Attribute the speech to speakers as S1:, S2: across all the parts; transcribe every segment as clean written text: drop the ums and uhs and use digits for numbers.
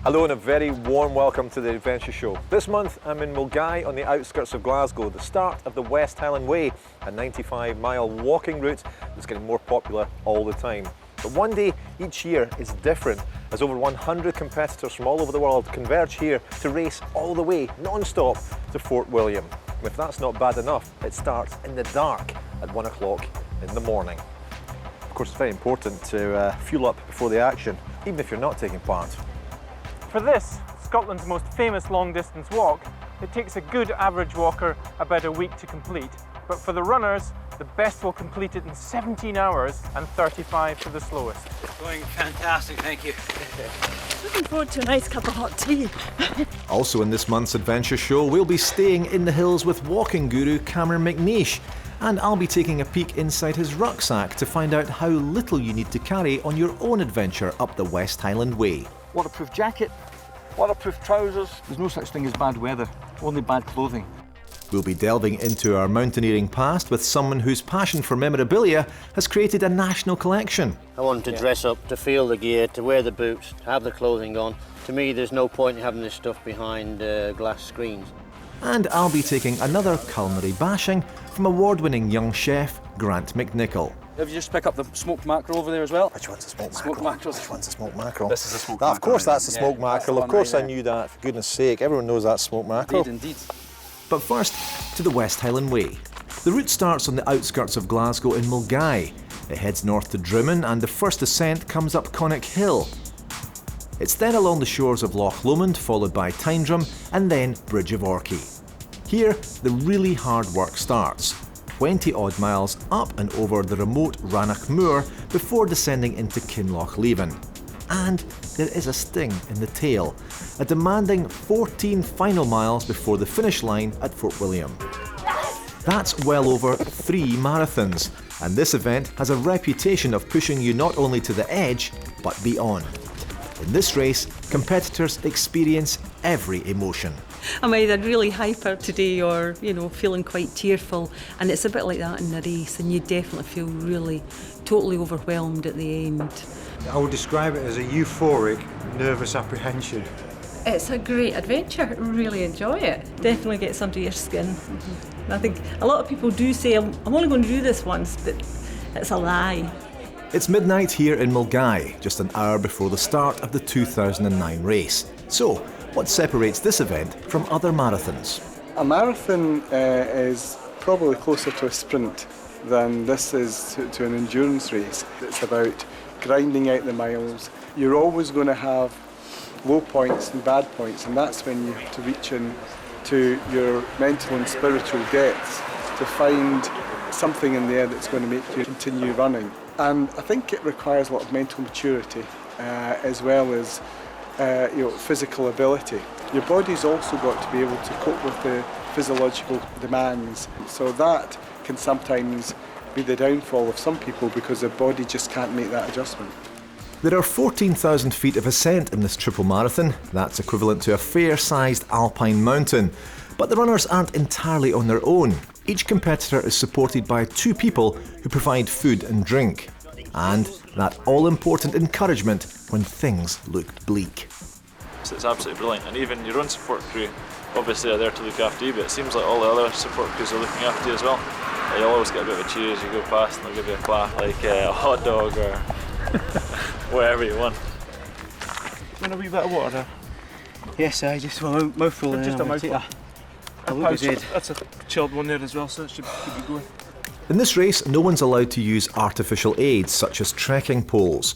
S1: Hello and a very warm welcome to the Adventure Show. This month I'm in Milngavie on the outskirts of Glasgow, the start of the West Highland Way, a 95-mile walking route that's getting more popular all the time. But one day each year is different, as over 100 competitors from all over the world converge here to race all the way, non-stop, to Fort William. And if that's not bad enough, it starts in the dark at 1 o'clock in the morning. Of course, it's very important to fuel up before the action, even if you're not taking part.
S2: For this, Scotland's most famous long-distance walk, it takes a good average walker about a week to complete. But for the runners, the best will complete it in 17 hours and 35 for the slowest.
S3: Going fantastic, thank you.
S4: Looking forward to a nice cup of hot tea.
S1: Also in this month's Adventure Show, we'll be staying in the hills with walking guru Cameron McNeish, and I'll be taking a peek inside his rucksack to find out how little you need to carry on your own adventure up the West Highland Way.
S3: Waterproof jacket, waterproof trousers. There's no such thing as bad weather, only bad clothing.
S1: We'll be delving into our mountaineering past with someone whose passion for memorabilia has created a national collection.
S5: I want to dress up, to feel the gear, to wear the boots, to have the clothing on. To me, there's no point in having this stuff behind glass screens.
S1: And I'll be taking another culinary bashing from award-winning young chef Grant MacNichol.
S3: Have you just pick up the smoked mackerel over there as well?
S1: Which one's a smoked mackerel?
S3: Smoked mackerel.
S1: Which one's a smoked mackerel?
S3: This is a smoked mackerel.
S1: Of course that's a smoked mackerel. Of course
S3: right
S1: I knew that, for goodness sake. Everyone knows that's smoked mackerel.
S3: Indeed.
S1: But first, to the West Highland Way. The route starts on the outskirts of Glasgow in Milngavie. It heads north to Drimmen and the first ascent comes up Connick Hill. It's then along the shores of Loch Lomond, followed by Tyndrum and then Bridge of Orchy. Here, the really hard work starts. 20 odd miles up and over the remote Rannoch Moor before descending into Kinloch Leven. And there is a sting in the tail, a demanding 14 final miles before the finish line at Fort William. That's well over 3 marathons, and this event has a reputation of pushing you not only to the edge, but beyond. In this race, competitors experience every emotion.
S4: I'm either really hyper today or, feeling quite tearful, and it's a bit like that in the race, and you definitely feel really totally overwhelmed at the end.
S6: I would describe it as a euphoric, nervous apprehension.
S7: It's a great adventure, really enjoy it.
S4: Definitely gets under your skin. I think a lot of people do say, I'm only going to do this once, but it's a lie.
S1: It's midnight here in Milngavie, just an hour before the start of the 2009 race. So, what separates this event from other marathons?
S8: A marathon is probably closer to a sprint than this is to an endurance race. It's about grinding out the miles. You're always going to have low points and bad points, and that's when you have to reach into your mental and spiritual depths to find something in there that's going to make you continue running. And I think it requires a lot of mental maturity as well as physical ability. Your body's also got to be able to cope with the physiological demands. So that can sometimes be the downfall of some people because their body just can't make that adjustment.
S1: There are 14,000 feet of ascent in this triple marathon. That's equivalent to a fair-sized alpine mountain. But the runners aren't entirely on their own. Each competitor is supported by 2 people who provide food and drink. And that all-important encouragement when things look bleak.
S9: It's absolutely brilliant, and even your own support crew obviously are there to look after you, but it seems like all the other support crews are looking after you as well. You'll always get a bit of a cheer as you go past and they'll give you a clap, like a hot dog or whatever you want.
S2: Want a wee bit of water there?
S3: Yes, I just want a mouthful.
S2: Just a mouthful.
S3: That's
S2: a chilled one there as well, so that should keep you going.
S1: In this race, no one's allowed to use artificial aids such as trekking poles.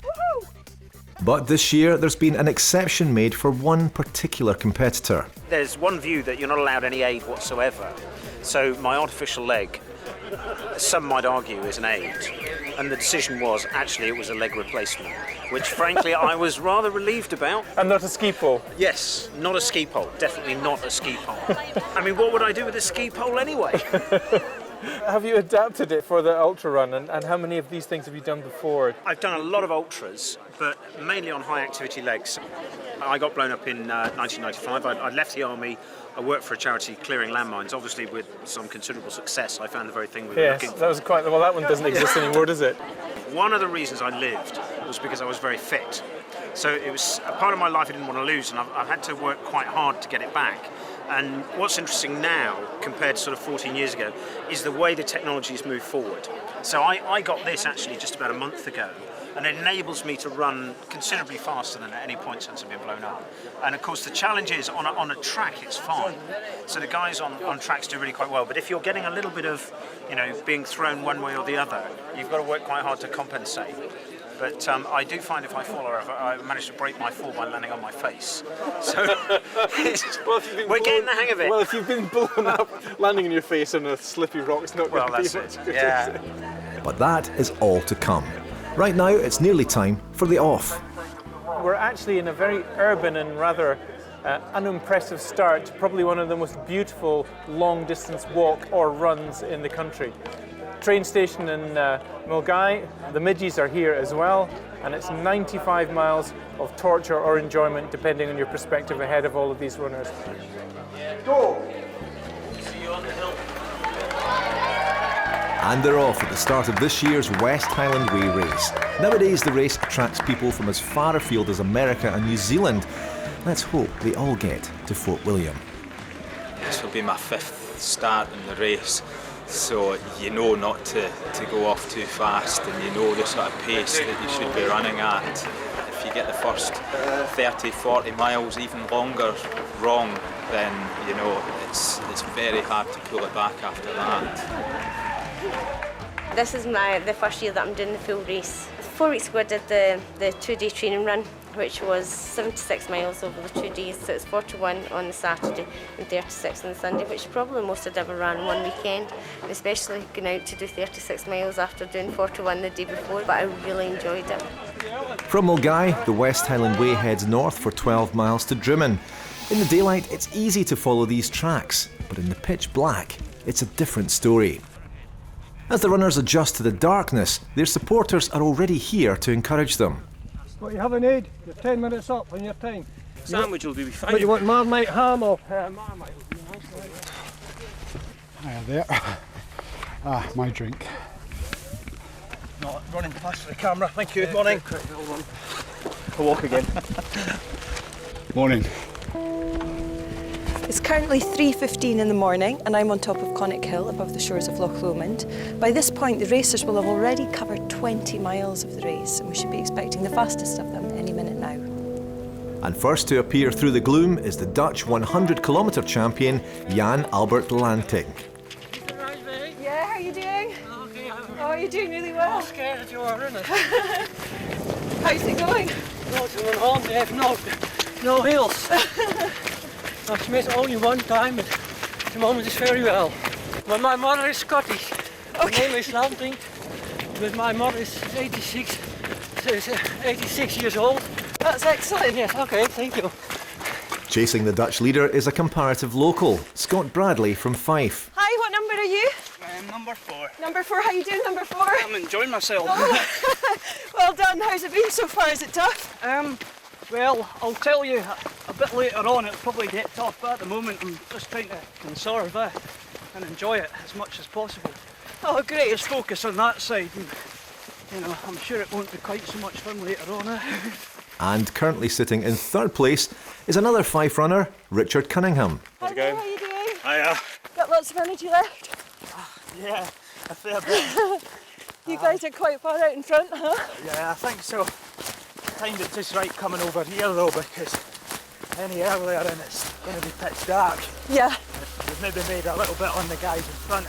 S1: But this year, there's been an exception made for one particular competitor.
S10: There's one view that you're not allowed any aid whatsoever. So my artificial leg some might argue is an aid. And the decision was, actually, it was a leg replacement, which frankly I was rather relieved about.
S2: And not a ski pole?
S10: Yes, not a ski pole, definitely not a ski pole. I mean, what would I do with a ski pole anyway?
S2: Have you adapted it for the ultra run, and how many of these things have you done before?
S10: I've done a lot of ultras, but mainly on high activity legs. I got blown up in 1995. I left the army. I worked for a charity clearing landmines, obviously with some considerable success. I found the very thing we were looking for.
S2: That was quite, well, that one doesn't exist anymore, does it?
S10: One of the reasons I lived was because I was very fit. So it was a part of my life I didn't want to lose, and I've had to work quite hard to get it back. And what's interesting now, compared to sort of 14 years ago, is the way the technology has moved forward. So I got this actually just about a month ago, and it enables me to run considerably faster than at any point since I've been blown up. And of course the challenge is, on a track it's fine. So the guys on tracks do really quite well, but if you're getting a little bit of, being thrown one way or the other, you've got to work quite hard to compensate. But I do find if I fall over, I manage to break my fall by landing on my face. So we're getting the hang of it.
S2: Well, if you've been blown up, landing on your face on a slippy rock's not going to be much good.
S10: Yeah.
S1: But that is all to come. Right now, it's nearly time for the off.
S2: We're actually in a very urban and rather unimpressive start to probably one of the most beautiful long-distance walk or runs in the country. Train station in Milngavie, the midges are here as well, and it's 95 miles of torture or enjoyment depending on your perspective ahead of all of these runners.
S10: Go!
S2: See you on the hill.
S1: And they're off at the start of this year's West Highland Way race. Nowadays the race attracts people from as far afield as America and New Zealand. Let's hope they all get to Fort William.
S11: This will be my 5th start in the race. So you know not to go off too fast, and you know the sort of pace that you should be running at. If you get the first 30, 40 miles, even longer, wrong, then it's very hard to pull it back after that.
S12: This is the first year that I'm doing the full race. 4 weeks ago I did the 2-day training run, which was 76 miles over the 2 days, so it's 41 on the Saturday and 36 on the Sunday, which is probably the most I'd ever ran one weekend, especially going out to do 36 miles after doing 41 the day before, but I really enjoyed it.
S1: From Milngavie, the West Highland Way heads north for 12 miles to Drimmen. In the daylight, it's easy to follow these tracks, but in the pitch black, it's a different story. As the runners adjust to the darkness, their supporters are already here to encourage them.
S13: What you have a need, you're 10 minutes up on your time.
S10: Sandwich will be fine.
S13: But you want Marmite ham or? Marmite would be nice.
S14: Hiya there. My drink.
S15: Not running past the camera, thank you. Morning.
S2: I'll walk again.
S14: Morning.
S16: It's currently 3:15 in the morning and I'm on top of Conic Hill above the shores of Loch Lomond. By this point the racers will have already covered 20 miles of the race and we should be expecting the fastest of them any minute now.
S1: And first to appear through the gloom is the Dutch 100-kilometre champion Jan Albert Lantink.
S16: Yeah, how are you doing? Okay. Oh, you're doing really well.
S13: I'm scared that you are, isn't it?
S16: How's it going?
S13: Not to run on, they have no hills. I've met only one time, but at the moment it's very well. But my mother is Scottish.
S16: Okay.
S13: My name is Lantink, but my mother is 86 years old.
S16: That's excellent.
S13: Yes, okay, thank you.
S1: Chasing the Dutch leader is a comparative local, Scott Bradley from Fife.
S16: Hi, what number are you?
S15: I'm number 4.
S16: Number 4, how you doing, number 4?
S15: I'm enjoying myself.
S16: Oh. Well done, how's it been so far? Is it tough?
S15: Well, I'll tell you a bit later on, it'll probably get tough, but at the moment I'm just trying to conserve it and enjoy it as much as possible.
S16: Oh, great.
S15: Just focus on that side, and I'm sure it won't be quite so much fun later on.
S1: And currently sitting in 3rd place is another Fife runner, Richard Cunningham.
S16: How's it going? How are you doing?
S15: Hiya.
S16: Got lots of energy left?
S15: Yeah, a fair bit.
S16: You guys are quite far out in front, huh?
S15: Yeah, I think so. Timed it just right coming over here though, because any earlier and it's going to be pitch dark.
S16: Yeah.
S15: We've maybe made a little bit on the guys in front.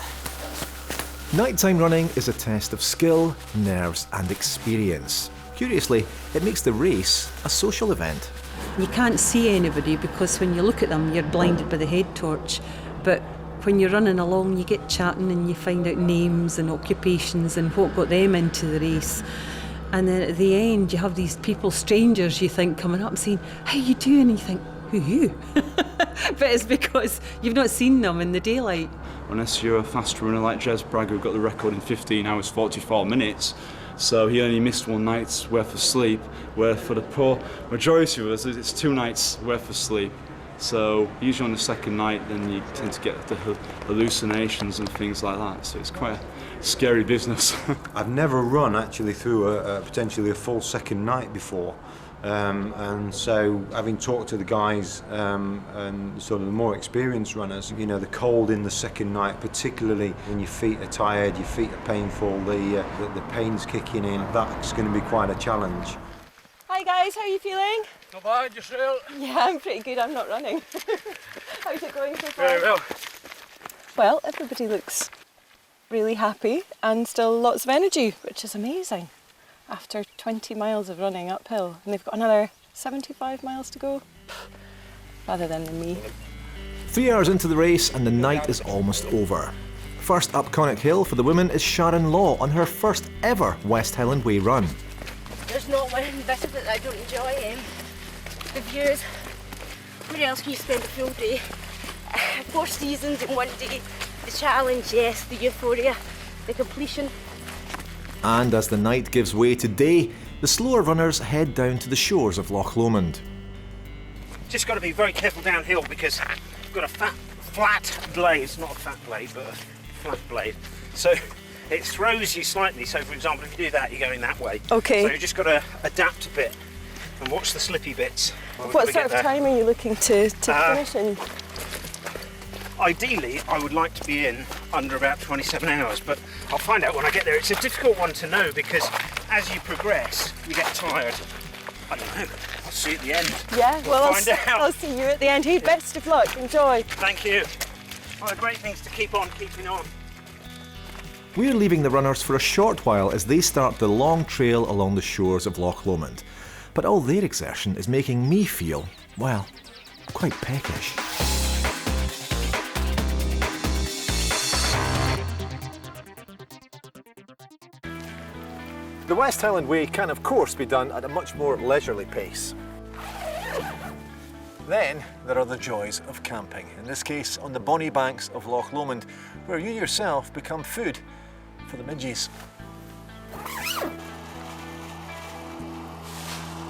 S1: Nighttime running is a test of skill, nerves and experience. Curiously, it makes the race a social event.
S4: You can't see anybody because when you look at them you're blinded by the head torch, but when you're running along, you get chatting and you find out names and occupations and what got them into the race. And then at the end, you have these people, strangers, you think, coming up and saying, "How you doing?" And you think, "Who are you?" But it's because you've not seen them in the daylight.
S17: Unless you're a fast runner like Jez Bragg, who got the record in 15 hours 44 minutes, so he only missed one night's worth of sleep, where for the poor majority of us, it's 2 nights worth of sleep. So usually on the second night, then you tend to get the hallucinations and things like that. So it's quite a scary business.
S6: I've never run actually through potentially a full second night before. And so having talked to the guys and sort of the more experienced runners, you know, the cold in the second night, particularly when your feet are tired, your feet are painful, the pain's kicking in, that's going to be quite a challenge.
S16: Hi guys, how are you feeling?
S15: Not bad, yourself?
S16: Yeah, I'm pretty good, I'm not running. How's it going so far?
S15: Very well.
S16: Well, everybody looks really happy and still lots of energy, which is amazing. After 20 miles of running uphill, and they've got another 75 miles to go. Rather than me.
S1: 3 hours into the race and the night is almost over. First up Connacht Hill for the women is Sharon Law on her first ever West Highland Way run.
S12: There's not one bit of it that I don't enjoy. The views. Where else can you spend a full day? 4 seasons in one day. The challenge, yes. The euphoria. The completion.
S1: And as the night gives way to day, the slower runners head down to the shores of Loch Lomond.
S10: Just got to be very careful downhill because I've got a flat blade. It's not a fat blade, but a flat blade. So it throws you slightly. So for example, if you do that, you're going that way.
S16: Okay.
S10: So you've just got to adapt a bit and watch the slippy bits.
S16: What sort of time are you looking to finish in?
S10: Ideally, I would like to be in under about 27 hours, but I'll find out when I get there. It's a difficult one to know because as you progress, you get tired. I don't know. I'll see you at the end.
S16: Yeah, well,
S10: Find out.
S16: I'll see you at the end. Hey, best of luck. Enjoy.
S10: Thank you. One of the great things to keep on keeping on.
S1: We're leaving the runners for a short while as they start the long trail along the shores of Loch Lomond. But all their exertion is making me feel, well, quite peckish. The West Highland Way can of course be done at a much more leisurely pace. Then there are the joys of camping, in this case on the bonny banks of Loch Lomond, where you yourself become food for the midges.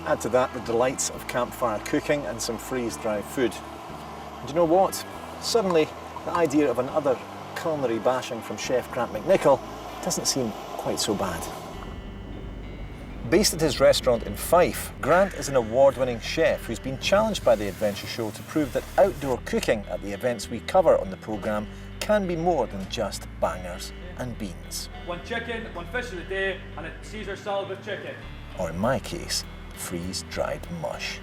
S1: Add to that the delights of campfire cooking and some freeze-dried food. And you know what? Suddenly the idea of another culinary bashing from chef Grant MacNichol doesn't seem quite so bad. Based at his restaurant in Fife, Grant is an award-winning chef who's been challenged by the Adventure Show to prove that outdoor cooking at the events we cover on the programme can be more than just bangers and beans.
S18: 1 chicken, 1 fish of the day, and a Caesar salad with chicken.
S1: Or in my case, freeze-dried mush.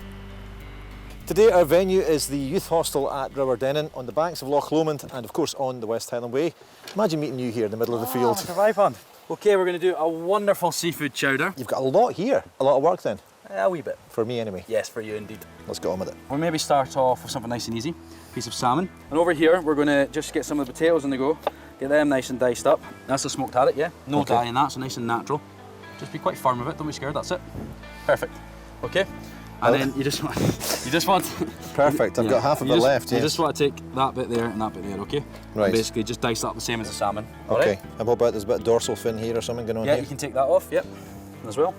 S1: Today our venue is the youth hostel at Riverdennon on the banks of Loch Lomond and of course on the West Highland Way. Imagine meeting you here in the middle of the field.
S19: Mr. Vipond. Okay, we're going to do a wonderful seafood chowder.
S1: You've got a lot here, a lot of work then.
S19: A wee bit.
S1: For me anyway.
S19: Yes, for you indeed.
S1: Let's get on with it.
S19: We'll maybe start off with something nice and easy. Piece of salmon. And over here we're going to just get some of the potatoes on the go. Get them nice and diced up. That's a smoked haddock, yeah? No dye in that, so nice and natural. Just be quite firm with it, don't be scared, that's it. Perfect. Okay. And then you just want
S1: Perfect, I've got half of it left,
S19: You just want to take that bit there and that bit there, okay?
S1: Right.
S19: And basically just dice that the same as the salmon.
S1: Okay,
S19: Right?
S1: and what about there's a bit of dorsal fin here or something going on
S19: Yeah,
S1: here?
S19: you can take that off, yep, as well.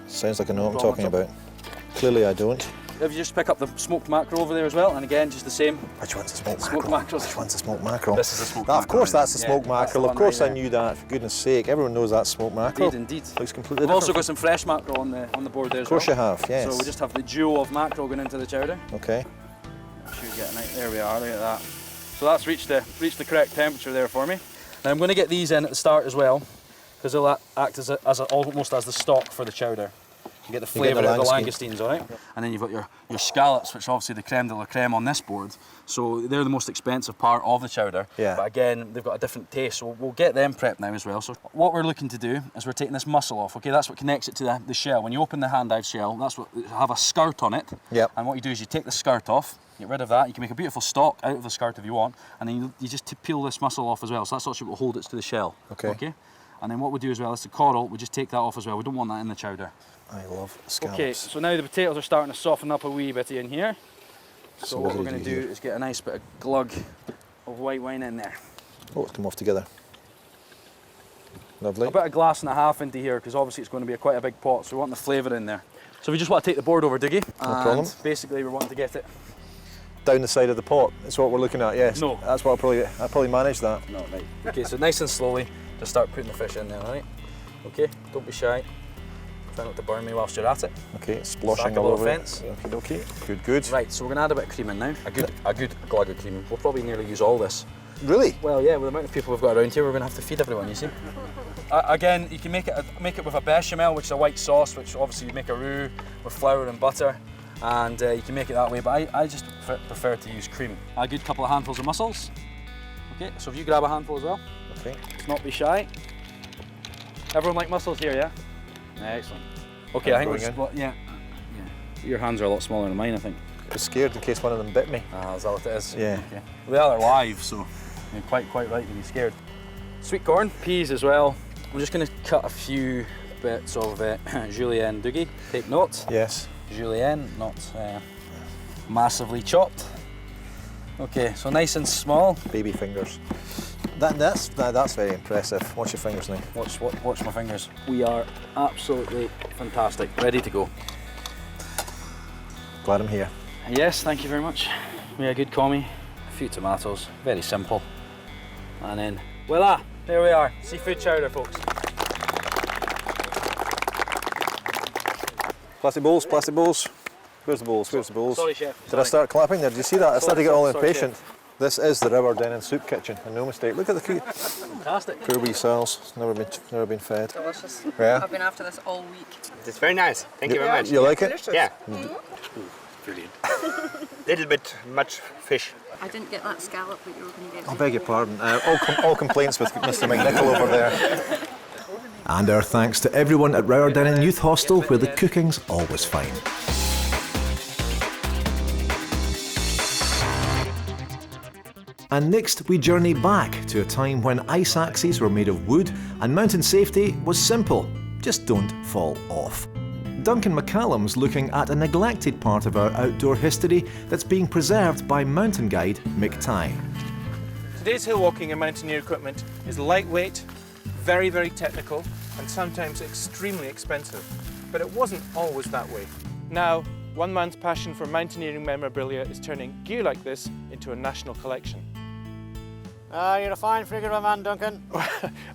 S1: Sounds like I know what I'm talking about. Clearly I don't.
S19: If you just pick up the smoked mackerel over there as well, and again, just the same.
S1: Which one's the smoked
S19: mackerel?
S1: Which one's the smoked mackerel?
S19: This is the smoked mackerel.
S1: Of course that's the smoked mackerel,
S19: that's
S1: of
S19: the one
S1: course
S19: right
S1: I knew that, for goodness sake. Everyone knows that's smoked mackerel.
S19: Indeed.
S1: Looks completely
S19: We've
S1: different.
S19: also got some fresh mackerel on the board there as well.
S1: Of course you have, yes.
S19: So we just have the duo of mackerel going into the chowder.
S1: Okay.
S19: Should get nice. There we are, look at that. So that's reached the correct temperature there for me. Now I'm going to get these in at the start as well, because they'll act almost as the stock for the chowder. You get the flavour of the langoustines, all right? And then you've got your scallops, which are obviously the creme de la creme on this board. So they're the most expensive part of the chowder. Yeah. But again, they've got a different taste, so we'll get them prepped now as well. So what we're looking to do is we're taking this muscle off, okay? That's what connects it to the shell. When you open the hand dive shell, that's what have a skirt on it. Yep. And what you do is you take the skirt off, Get rid of that. You can make a beautiful stock out of the skirt if you want, and then you just peel this muscle off as well. So that's what will hold it to the shell.
S1: Okay.
S19: And then what we do as well is the coral. We just take that off as well. We don't want that in the chowder.
S1: I love scallops.
S19: Okay, so now the potatoes are starting to soften up a wee bit in here. So what we're going to do
S1: here?
S19: is get a nice bit of glug of white wine in there.
S1: Oh, it's come off together. Lovely.
S19: A bit of glass and a half into here, because obviously it's going to be quite a big pot, so we want the flavour in there. So we just want to take the board over, Dougie.
S1: No problem.
S19: Basically we want to get it
S1: down the side of the pot. That's what we're looking at. Yes.
S19: No.
S1: That's what I'll probably manage that.
S19: No, right. Okay, so nice and slowly, just start putting the fish in there, alright? Okay, don't be shy. Try not to burn me whilst you're at it.
S1: Okay, it's sploshing
S19: all over.
S1: Okay. Good.
S19: Right, so we're going to add a bit of cream in now. A good glug of cream. We'll probably nearly use all this.
S1: Really?
S19: Well, yeah, with the amount of people we've got around here, we're going to have to feed everyone, you see. Again, you can make it with a bechamel, which is a white sauce, which obviously you make a roux with flour and butter, and you can make it that way, but I just prefer to use cream. A good couple of handfuls of mussels. Okay, so if you grab a handful as well.
S1: Okay.
S19: Let's not be shy. Everyone like mussels here, yeah? Excellent. Okay, I think we're just, yeah. Your hands are a lot smaller than mine, I think.
S1: I was scared in case one of them bit me.
S19: Ah, is that what it is?
S1: Yeah.
S19: Okay. Well, they're live, so you're quite right to be scared. Sweet corn, peas as well. I'm just going to cut a few bits of julienne, Dougie. Take note.
S1: Yes.
S19: Julienne, not massively chopped. Okay, so nice and small.
S1: Baby fingers. That's very impressive. Watch your fingers now.
S19: Watch my fingers. We are absolutely fantastic. Ready to go.
S1: Glad I'm here.
S19: Yes, thank you very much. We had a good commie, a few tomatoes, very simple. And then, voila, there we are. Seafood chowder, folks.
S1: Plastic bowls. Where's the bowls?
S19: Sorry, chef.
S1: Did I start clapping there? Did you see that? I started to get all impatient.
S19: Chef.
S1: This is the River Dennon Soup Kitchen, and no mistake. Look at the
S19: fantastic.
S1: Poor wee cells. Never been fed.
S7: Delicious.
S1: Yeah.
S7: I've been after this all week.
S10: It's very nice. Thank you very much.
S1: You like it?
S7: Delicious.
S10: Yeah.
S7: Brilliant.
S10: Little bit much fish.
S7: I didn't get that scallop that you were going to get.
S1: I beg your pardon. All complaints with Mr. McNichol over there. And our thanks to everyone at Riverdennon Youth Hostel, where the cooking's always fine. And next we journey back to a time when ice axes were made of wood and mountain safety was simple. Just don't fall off. Duncan McCallum's looking at a neglected part of our outdoor history that's being preserved by mountain guide Mick Tighe.
S2: Today's hill walking and mountaineer equipment is lightweight, very, very technical, and sometimes extremely expensive. But it wasn't always that way. Now, one man's passion for mountaineering memorabilia is turning gear like this into a national collection.
S5: You're a fine figure of a man, Duncan.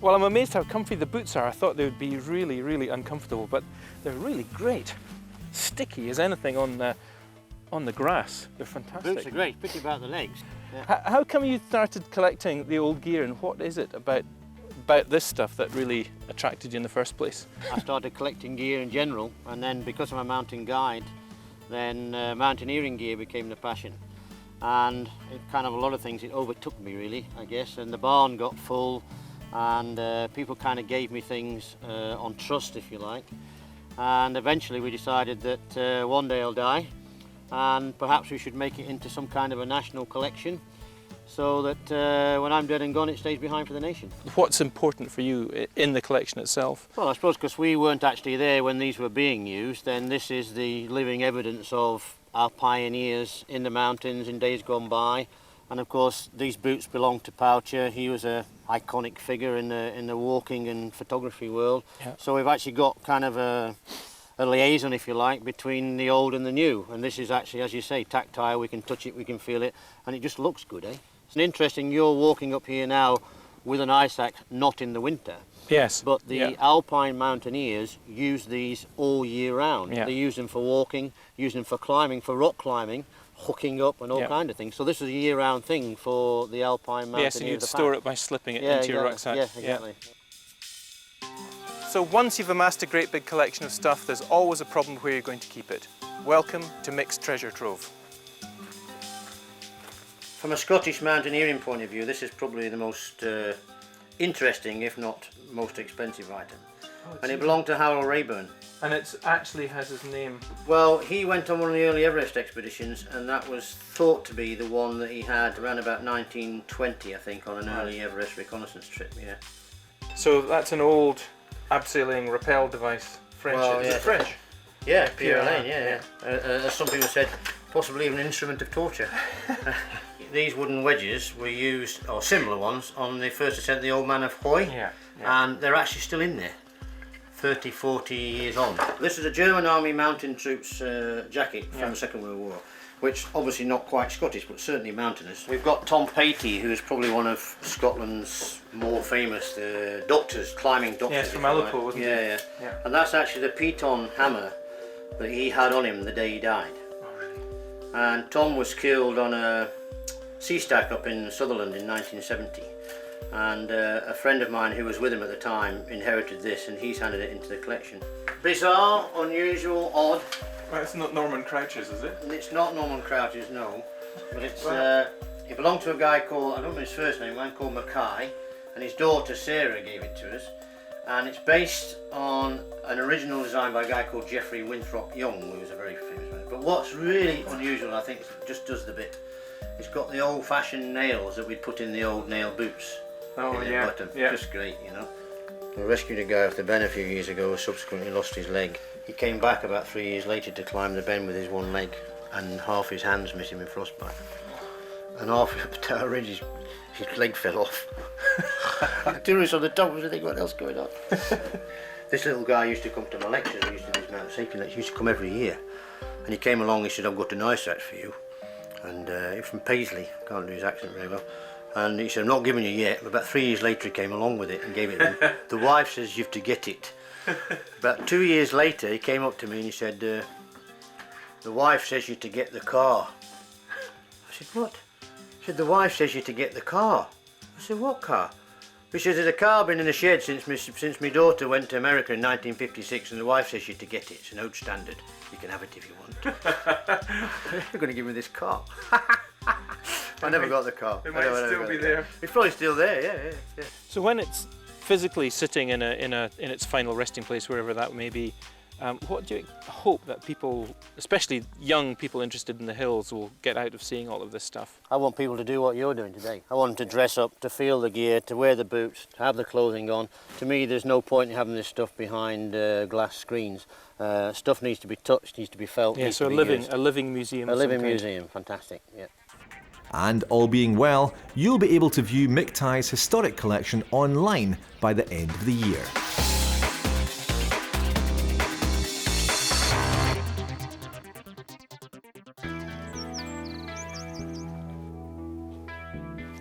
S2: Well, I'm amazed how comfy the boots are. I thought they would be really, really uncomfortable, but they're really great. Sticky as anything on the grass. They're fantastic.
S5: Boots are great, pity about the legs.
S2: Yeah. How come you started collecting the old gear, and what is it about this stuff that really attracted you in the first place?
S5: I started collecting gear in general, and then because I'm a mountain guide, then mountaineering gear became the passion. And it kind of a lot of things, it overtook me really, I guess, and the barn got full, and people kind of gave me things on trust, if you like. And eventually we decided that one day I'll die, and perhaps we should make it into some kind of a national collection, so that when I'm dead and gone, it stays behind for the nation.
S2: What's important for you in the collection itself?
S5: Well, I suppose because we weren't actually there when these were being used, then this is the living evidence of our pioneers in the mountains in days gone by. And of course, these boots belong to Poucher. He was an iconic figure in the walking and photography world. Yeah. So we've actually got kind of a liaison, if you like, between the old and the new. And this is actually, as you say, tactile. We can touch it, we can feel it, and it just looks good, eh? It's interesting, you're walking up here now with an ice axe, not in the winter.
S2: Yes.
S5: But the alpine mountaineers use these all year round.
S2: Yeah.
S5: They use them for walking, use them for climbing, for rock climbing, hooking up and all kind of things. So this is a year-round thing for the alpine mountaineers.
S2: Yes, and you'd store it by slipping it into your rucksack.
S5: Yes, exactly.
S2: Yeah. So once you've amassed a great big collection of stuff, there's always a problem where you're going to keep it. Welcome to Mick's treasure trove.
S5: From a Scottish mountaineering point of view, this is probably the most interesting, if not most expensive item. And it belonged to Harold Rayburn.
S2: And it actually has his name.
S5: Well, he went on one of the early Everest expeditions, and that was thought to be the one that he had around about 1920, I think, on an early Everest reconnaissance trip, yeah.
S2: So that's an old abseiling rappel device. French.
S5: Well,
S2: Is
S5: yeah.
S2: it French?
S5: Yeah, Pierre Alain, yeah. As some people said, possibly even an instrument of torture. These wooden wedges were used, or similar ones, on the first ascent of the Old Man of Hoy, and they're actually still in there, 30, 40 years on. This is a German Army Mountain Troops jacket from the Second World War, which obviously not quite Scottish, but certainly mountainous. We've got Tom Patey, who is probably one of Scotland's more famous doctors, climbing doctors.
S2: Yes, from Aleppo, wasn't he?
S5: Yeah. And that's actually the piton hammer that he had on him the day he died.
S2: Oh, really?
S5: And Tom was killed on a sea stack up in Sutherland in 1970. And a friend of mine who was with him at the time inherited this, and he's handed it into the collection. Bizarre, unusual, odd.
S2: Well, it's not Norman Crouch's, is it?
S5: It's not Norman Crouch's, no. But it's it belonged to a guy called, I don't know his first name, a man called Mackay, and his daughter Sarah gave it to us. And it's based on an original design by a guy called Geoffrey Winthrop Young, who was a very famous man. But what's really unusual, I think, just does the bit. It's got the old-fashioned nails that we'd put in the old nail boots.
S2: Oh,
S5: in the
S2: yeah.
S5: bottom.
S2: Yeah.
S5: Just great, you know. I rescued a guy off the Ben a few years ago who subsequently lost his leg. He came back about 3 years later to climb the Ben with his one leg, and half his hands missing with frostbite. And half of the tower ridge, his leg fell off. The tourists on the top was thinking, what else going on? This little guy used to come to my lectures. I used to do these mountain safety lectures. He used to come every year. And he came along, he said, I've got a nice hat for you. And he's from Paisley, can't do his accent very well. And he said, I'm not giving you yet. But about 3 years later, he came along with it and gave it to him. The wife says, you've to get it. About 2 years later, he came up to me and he said, the wife says you to get the car. I said, what? He said, the wife says you to get the car. I said, what car? He says, there's a car been in the shed since my daughter went to America in 1956, and the wife says you to get it. It's an old standard. You can have it if you want. You're going to give me this car. I never got the car.
S2: It might still be there.
S5: It's probably still there, yeah.
S2: So when it's physically sitting in its final resting place, wherever that may be, what do you hope that people, especially young people interested in the hills, will get out of seeing all of this stuff?
S5: I want people to do what you're doing today. I want them to dress up, to feel the gear, to wear the boots, to have the clothing on. To me, there's no point in having this stuff behind glass screens. Stuff needs to be touched, needs to be felt.
S2: Yeah, so a living museum.
S5: A living museum, fantastic, yeah.
S1: And all being well, you'll be able to view Mick Tighe's historic collection online by the end of the year.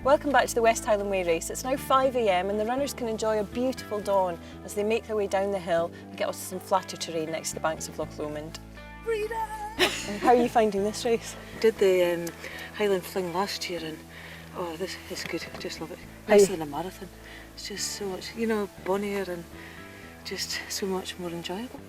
S16: Welcome back to the West Highland Way race. It's now 5 AM and the runners can enjoy a beautiful dawn as they make their way down the hill and get onto some flatter terrain next to the banks of Loch Lomond. How are you finding this race?
S20: Did the Highland Fling last year and oh, this is good. Just love it. Nicer than a marathon. It's just so much, you know, bonnier and just so much more enjoyable.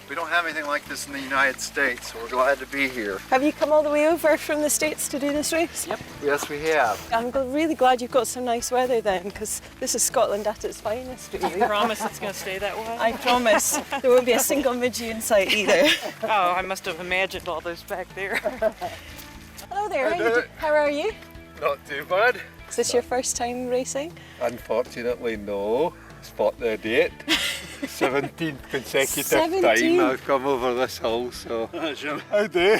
S21: We don't have anything like this in the United States, so we're glad to be here.
S16: Have you come all the way over from the States to do this race?
S21: Yep. Yes, we have.
S16: I'm really glad you've got some nice weather then, because this is Scotland at its finest. Really.
S7: I promise it's going to stay that way.
S16: I promise. There won't be a single midgie in sight either.
S7: Oh, I must have imagined all those back there.
S16: Hello there, how are you?
S21: Not too bad.
S16: Is this your first time racing?
S21: Unfortunately, no. Spot the date. 17th consecutive
S16: 17?
S21: time I've come over this hill, so I do.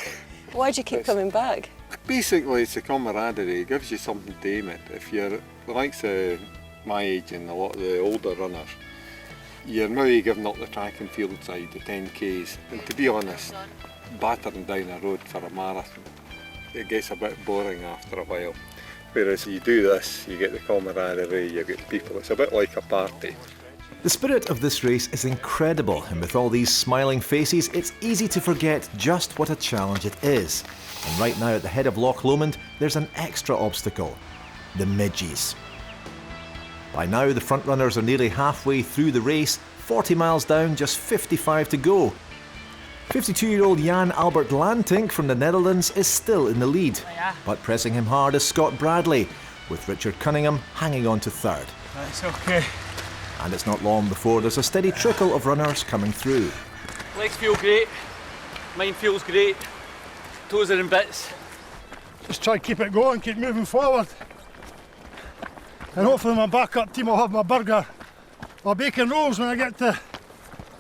S16: Why do you keep coming back?
S21: Basically, it's a camaraderie. It gives you something to aim at. If you're the likes of my age and a lot of the older runners, you're maybe giving up the track and field side, the 10Ks, and to be honest, battering down a road for a marathon, it gets a bit boring after a while. Whereas you do this, you get the camaraderie, you get people, it's a bit like a party.
S1: The spirit of this race is incredible, and with all these smiling faces, it's easy to forget just what a challenge it is. And right now at the head of Loch Lomond, there's an extra obstacle: the midges. By now, the front runners are nearly halfway through the race, 40 miles down, just 55 to go. 52-year-old Jan Albert Lantink from the Netherlands is still in the lead, but pressing him hard is Scott Bradley, with Richard Cunningham hanging on to third.
S13: That's okay.
S1: And it's not long before there's a steady trickle of runners coming through.
S19: Legs feel great, mind feels great, toes are in bits.
S14: Just try to keep it going, keep moving forward. And hopefully my backup team will have my burger or bacon rolls when I get to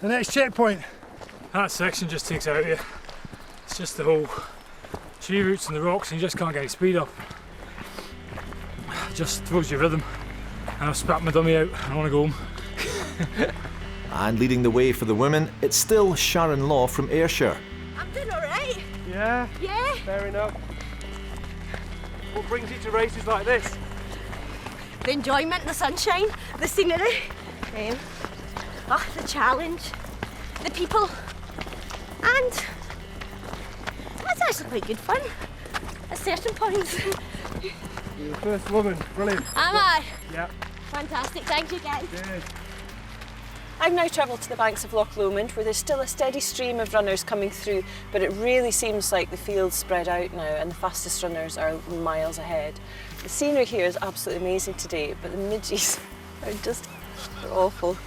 S14: the next checkpoint.
S18: That section just takes out of you. It's just the whole tree roots and the rocks, and you just can't get your speed up. It just throws your rhythm. And I've spat my dummy out, I want to go home.
S1: And leading the way for the women, it's still Sharon Law from Ayrshire.
S8: I'm doing alright.
S18: Yeah?
S8: Yeah.
S18: Fair enough. What brings you to races like this?
S8: The enjoyment, the sunshine, the scenery, the challenge, the people, and that's actually quite good fun at certain points.
S18: You're the first woman, brilliant.
S8: Am I?
S18: Yeah.
S8: Fantastic, thank you guys.
S18: Yeah.
S16: I've now travelled to the banks of Loch Lomond, where there's still a steady stream of runners coming through, but it really seems like the field's spread out now and the fastest runners are miles ahead. The scenery here is absolutely amazing today, but the midges are just awful.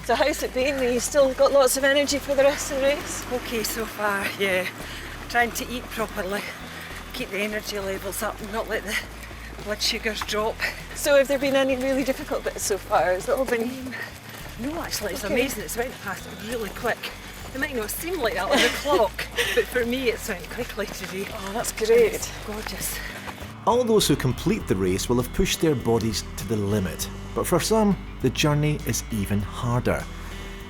S16: So how's it been? You still got lots of energy for the rest of the race?
S4: Okay so far, yeah. Trying to eat properly, keep the energy levels up and not let the blood sugars drop.
S16: So have there been any really difficult bits so far? Has it all been...
S4: No, actually, it's
S16: Okay.
S4: amazing. It's went past really quick. It might not seem like that on the clock, but for me it's went quickly today.
S16: Oh, that's great.
S4: It's gorgeous.
S1: All those who complete the race will have pushed their bodies to the limit, but for some, the journey is even harder.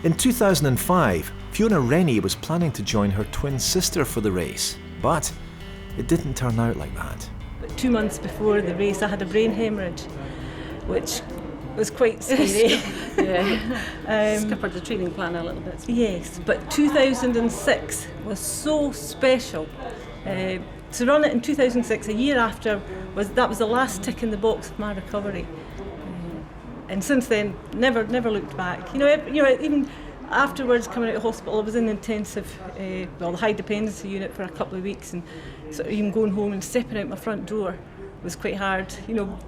S1: In 2005, Fiona Rennie was planning to join her twin sister for the race, but it didn't turn out like that.
S4: But 2 months before the race, I had a brain hemorrhage, which was quite scary. Yeah. Scuppered the training plan a little bit. Yes, but 2006 was so special. To run it in 2006, a year after, was the last tick in the box of my recovery. And since then, never looked back. You know, even afterwards, coming out of hospital, I was in the intensive, the high dependency unit for a couple of weeks, and sort of even going home and stepping out my front door was quite hard. You know,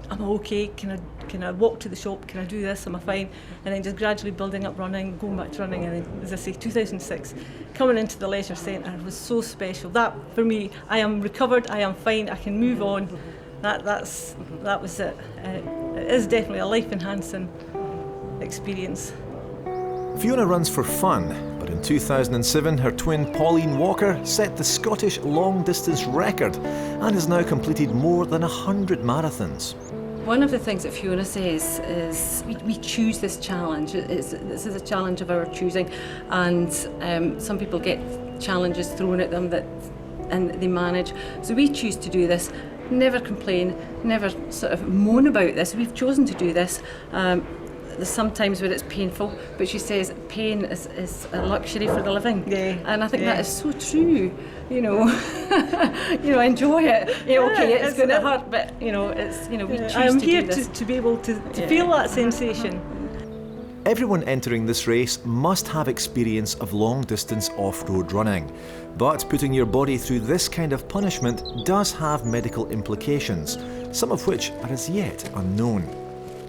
S4: am I okay? Can I walk to the shop? Can I do this? Am I fine? And then just gradually building up running, going back to running, and then, as I say, 2006, coming into the leisure centre was so special. That for me, I am recovered. I am fine. I can move on. That was it. It is definitely a life-enhancing experience.
S1: Fiona runs for fun, but in 2007 her twin Pauline Walker set the Scottish long-distance record and has now completed more than 100 marathons.
S7: One of the things that Fiona says is we choose this challenge. This is a challenge of our choosing, and some people get challenges thrown at them and they manage. So we choose to do this. Never complain, never sort of moan about this. We've chosen to do this. There's sometimes where it's painful, but she says pain is a luxury for the living. Yeah. And I think that is so true. You know, enjoy it. Yeah, okay, it's going to hurt, but we choose
S4: I'm
S7: to
S4: here
S7: do this.
S4: to be able to feel that sensation.
S1: Everyone entering this race must have experience of long-distance off-road running. But putting your body through this kind of punishment does have medical implications, some of which are as yet unknown.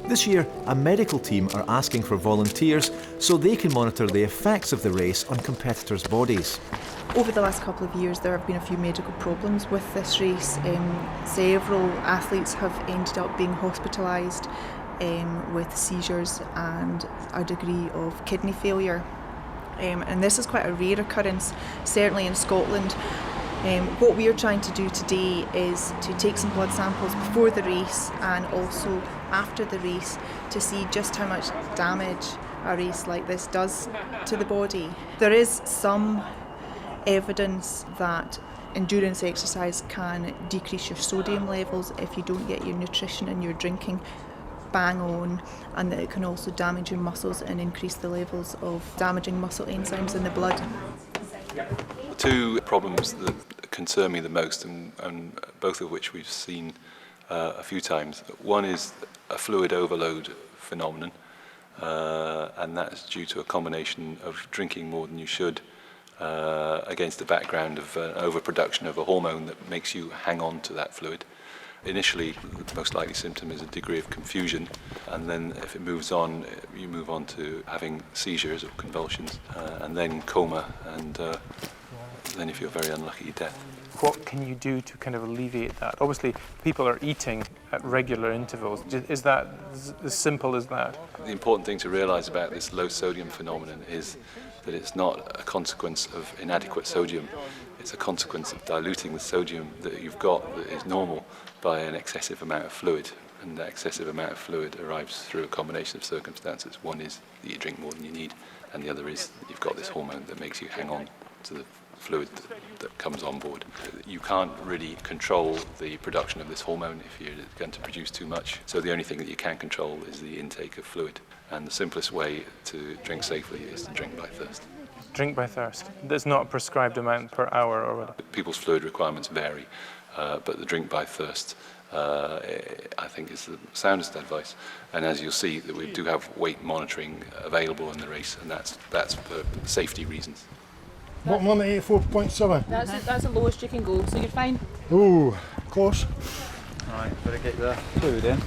S1: This year, a medical team are asking for volunteers so they can monitor the effects of the race on competitors' bodies.
S22: Over the last couple of years there have been a few medical problems with this race. Several athletes have ended up being hospitalised with seizures and a degree of kidney failure. And this is quite a rare occurrence, certainly in Scotland. What we are trying to do today is to take some blood samples before the race and also after the race to see just how much damage a race like this does to the body. There is some evidence that endurance exercise can decrease your sodium levels if you don't get your nutrition and your drinking bang on, and that it can also damage your muscles and increase the levels of damaging muscle enzymes in the blood.
S23: The two problems that concern me the most, and both of which we've seen a few times. One is a fluid overload phenomenon, and that's due to a combination of drinking more than you should against the background of overproduction of a hormone that makes you hang on to that fluid. Initially, the most likely symptom is a degree of confusion, and then if it moves on, you move on to having seizures or convulsions, and then coma, and then if you're very unlucky, death.
S2: What can you do to kind of alleviate that? Obviously, people are eating at regular intervals. Is that as simple as that?
S23: The important thing to realise about this low sodium phenomenon is that it's not a consequence of inadequate sodium. It's a consequence of diluting the sodium that you've got that is normal by an excessive amount of fluid. And that excessive amount of fluid arrives through a combination of circumstances. One is that you drink more than you need, and the other is that you've got this hormone that makes you hang on to the fluid that comes on board. You can't really control the production of this hormone if you're going to produce too much. So the only thing that you can control is the intake of fluid. And the simplest way to drink safely is to drink by thirst.
S2: Drink by thirst. There's not a prescribed amount per hour or whatever.
S23: People's fluid requirements vary, but the drink by thirst I think is the soundest advice. And as you'll see, that we do have weight monitoring available in the race, and that's for safety reasons.
S14: Bottom limit 84.7.
S3: That's the lowest you can go, so you're fine.
S14: Ooh, close.
S19: Alright, better get the fluid in.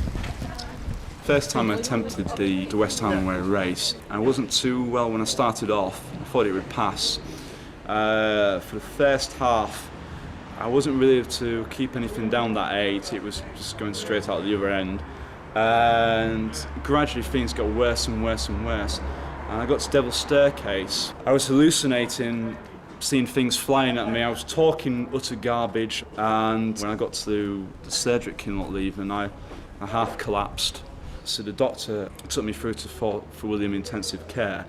S17: First time I attempted the West Highland Way race, I wasn't too well when I started off. I thought it would pass. For the first half, I wasn't really able to keep anything down that 8. It was just going straight out the other end. And gradually things got worse and worse and worse. And I got to Devil's Staircase. I was hallucinating, seeing things flying at me. I was talking utter garbage. And when I got to the Cedric Kinloch leave, and I half collapsed. So the doctor took me through to Fort William Intensive Care,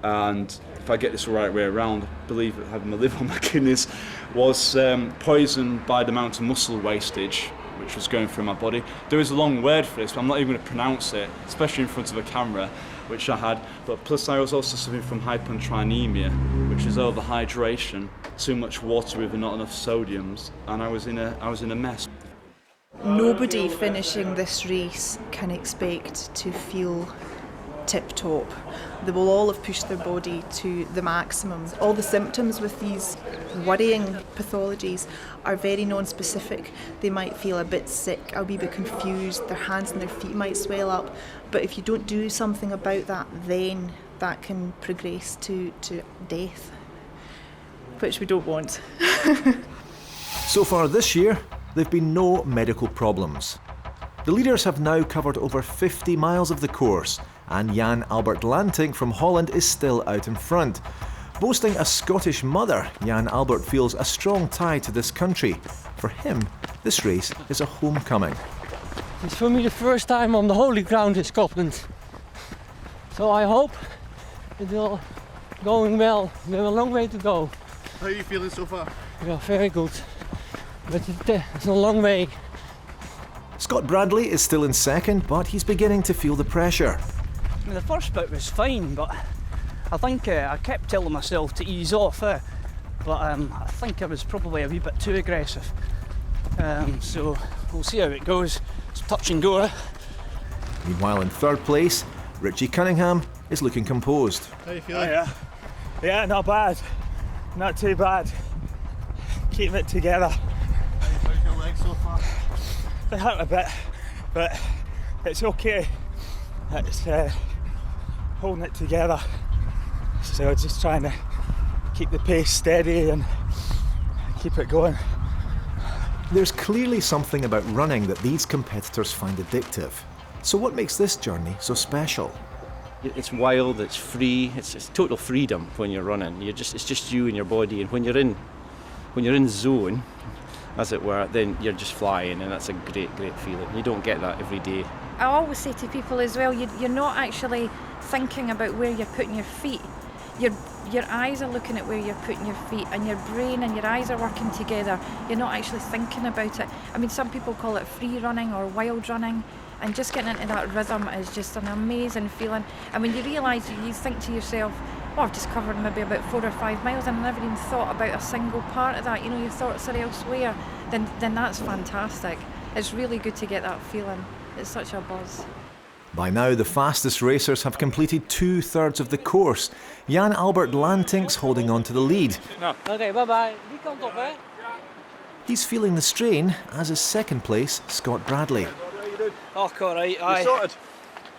S17: and if I get this the right way around, I believe that having my liver on my kidneys was poisoned by the amount of muscle wastage which was going through my body. There is a long word for this, but I'm not even going to pronounce it, especially in front of a camera, which I had. But plus I was also suffering from hyponatremia, which is overhydration, too much water with not enough sodiums, and I was in a mess.
S22: Nobody finishing this race can expect to feel tip-top. They will all have pushed their body to the maximum. All the symptoms with these worrying pathologies are very non-specific. They might feel a bit sick, a wee bit confused, their hands and their feet might swell up, but if you don't do something about that, then that can progress to death, which we don't want.
S1: So far this year, there have been no medical problems. The leaders have now covered over 50 miles of the course, and Jan Albert Lantink from Holland is still out in front. Boasting a Scottish mother, Jan Albert feels a strong tie to this country. For him, this race is a homecoming.
S13: It's for me the first time on the holy ground in Scotland. So I hope it will going well. We have a long way to go.
S14: How are you feeling so far?
S13: Yeah, very good. But it's a long way.
S1: Scott Bradley is still in second, but he's beginning to feel the pressure.
S15: I mean, the first bit was fine, but I think I kept telling myself to ease off. But I think I was probably a wee bit too aggressive. So we'll see how it goes. It's touch and go.
S1: Meanwhile, in third place, Richie Cunningham is looking composed.
S14: How are you feeling?
S15: Yeah, not bad. Not too bad. Keeping it together.
S14: How's your legs so far?
S15: They hurt a bit, but it's okay. It's holding it together. So just trying to keep the pace steady and keep it going.
S1: There's clearly something about running that these competitors find addictive. So what makes this journey so special?
S9: It's wild, it's free, it's total freedom when you're running. It's just you and your body, and when you're in zone, as it were, then you're just flying, and that's a great feeling. You don't get that every day.
S11: I always say to people as well, you're not actually thinking about where you're putting your feet. Your eyes are looking at where you're putting your feet, and your brain and your eyes are working together. You're not actually thinking about it. I mean, some people call it free running or wild running, and just getting into that rhythm is just an amazing feeling. And when you realise, you think to yourself, oh, I've just covered maybe about 4 or 5 miles and I never even thought about a single part of that. You know, your thoughts are elsewhere. Then that's fantastic. It's really good to get that feeling. It's such a buzz.
S1: By now, the fastest racers have completed 2/3 of the course. Jan Albert Lantink's holding on to the lead.
S13: Okay, bye-bye.
S1: He's feeling the strain, as is second place Scott Bradley.
S15: Oh, all right, aye.
S6: You're sorted.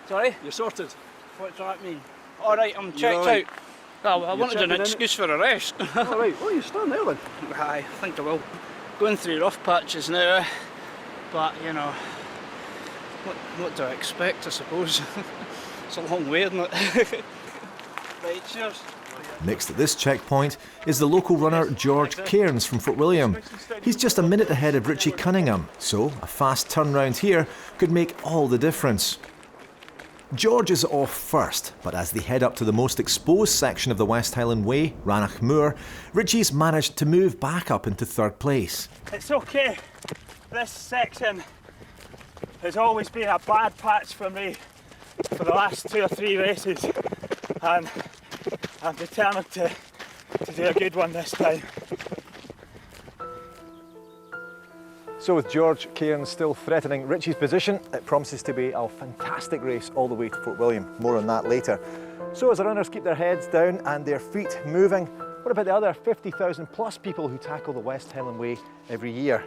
S15: Sorry?
S6: You're sorted.
S15: What's that mean? All right, I'm checked
S6: all right.
S15: out. Well, I
S6: You're
S15: wanted an
S6: checking in?
S15: excuse for a rest.
S6: All right, well, you're still there then.
S15: Aye, I think I will. Going through rough patches now, but you know, what do I expect, I suppose? It's a long way, isn't it? Right, cheers.
S1: Next at this checkpoint is the local runner George Cairns from Fort William. He's just a minute ahead of Richie Cunningham, so a fast turnaround here could make all the difference. George is off first, but as they head up to the most exposed section of the West Highland Way, Ranach Moor, Richie's managed to move back up into third place.
S15: It's okay. This section has always been a bad patch for me for the last 2 or 3 races, and I'm determined to do a good one this time.
S1: So with George Cairns still threatening Richie's position, it promises to be a fantastic race all the way to Fort William. More on that later. So as the runners keep their heads down and their feet moving, what about the other 50,000 plus people who tackle the West Highland Way every year?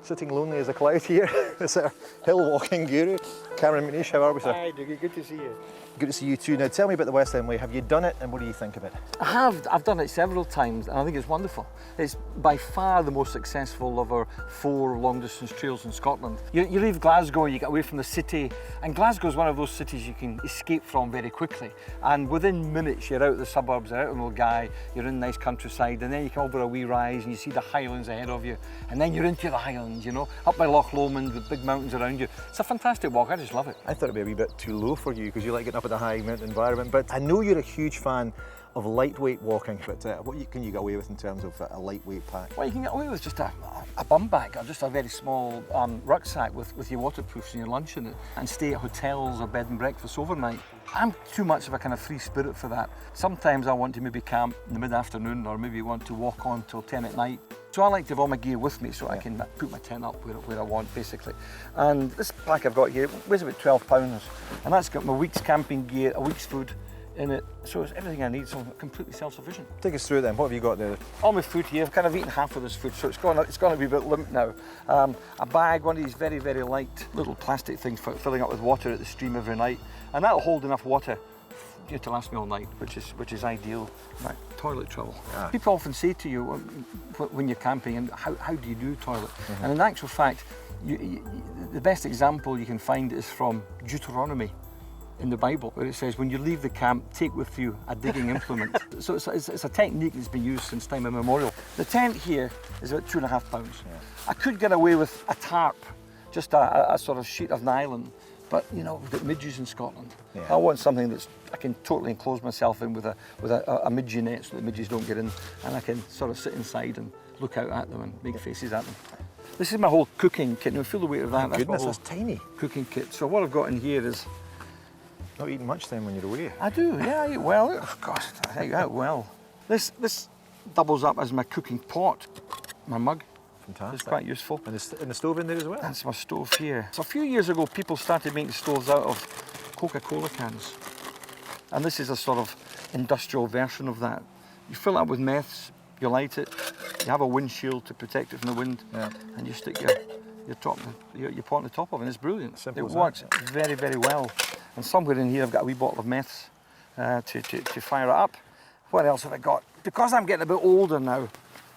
S1: Sitting lonely as a cloud here is our hill walking guru, Cameron McNeish. How are we, sir?
S10: Hi, Dougie, good to see you.
S1: Good to see you too. Now tell me about the West Highland Way. Have you done it and what do you think of it?
S10: I have. I've done it several times and I think it's wonderful. It's by far the most successful of our 4 long distance trails in Scotland. You leave Glasgow, you get away from the city, and Glasgow is one of those cities you can escape from very quickly. And within minutes you're out of the suburbs, you're out of Milngavie, you're in nice countryside, and then you come over a wee rise and you see the Highlands ahead of you, and then you're into the Highlands, you know, up by Loch Lomond with big mountains around you. It's a fantastic walk, I just love it.
S1: I thought it'd be a wee bit too low for you because you like getting up at the high mountain environment, but I know you're a huge fan of lightweight walking, but what can you get away with in terms of a lightweight pack?
S10: Well, you can get away with just a bum bag or just a very small rucksack with your waterproofs and your lunch in it, and stay at hotels or bed and breakfast overnight. I'm too much of a kind of free spirit for that. Sometimes I want to maybe camp in the mid-afternoon or maybe want to walk on till 10 at night. So I like to have all my gear with me so I can put my tent up where I want, basically. And this pack I've got here weighs about 12 pounds, and that's got my week's camping gear, a week's food in it, so it's everything I need, so I'm completely self-sufficient.
S1: Take us through it then. What have you got there?
S10: All my food here, I've kind of eaten half of this food, so it's going to be a bit limp now. A bag, one of these very, very light little plastic things for filling up with water at the stream every night, and that'll hold enough water to last me all night, which is ideal. Right, toilet trouble.
S1: Ah.
S10: People often say to you when you're camping, and how do you do toilet? And in actual fact, the best example you can find is from Deuteronomy in the Bible, where it says, when you leave the camp, take with you a digging implement. So it's a technique that's been used since time immemorial. The tent here is about 2.5 pounds. Yeah. I could get away with a tarp, just a sort of sheet of nylon, but you know, we've got midges in Scotland. Yeah. I want something that's I can totally enclose myself in with a midgie net so the midges don't get in, and I can sort of sit inside and look out at them and make faces at them. This is my whole cooking kit. Now feel the weight of that.
S1: Oh, goodness, that's tiny.
S10: Cooking kit. So what I've got in here is...
S1: Not eating much then when you're away.
S10: I do, yeah, I eat well. Oh, gosh, I eat out well. This doubles up as my cooking pot, my mug.
S1: Fantastic.
S10: It's quite useful.
S1: And the stove in there as well?
S10: That's my stove here. So a few years ago, people started making stoves out of Coca-Cola cans. And this is a sort of industrial version of that. You fill it up with meths, you light it, you have a windshield to protect it from the wind, and you stick your pot on the top of it, and it's brilliant.
S1: Simple
S10: it works very, very well. And somewhere in here I've got a wee bottle of meths to fire it up. What else have I got? Because I'm getting a bit older now,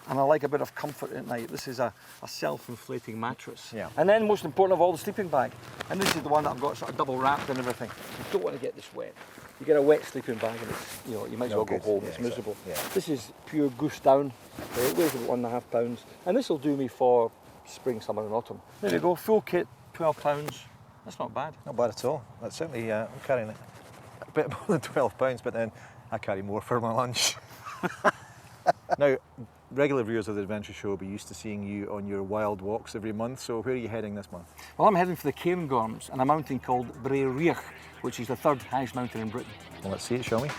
S10: and I like a bit of comfort at night, this is a self-inflating mattress. Yeah. And then most important of all, the sleeping bag. And this is the one that I've got sort of double wrapped and everything. You don't want to get this wet. You get a wet sleeping bag and it's, you know, you might as well go home, it's miserable. Yeah. This is pure goose down. It weighs about 1.5 pounds. And this will do me for spring, summer and autumn. There you go, full kit, 12 pounds. That's not bad.
S1: Not bad at all. That's certainly, I'm carrying a bit more than 12 pounds, but then I carry more for my lunch. Now, regular viewers of the Adventure Show will be used to seeing you on your wild walks every month, so where are you heading this month?
S10: Well, I'm heading for the Cairngorms and a mountain called Bleu, which is the 3rd highest mountain in Britain.
S1: Well, let's see it, shall we?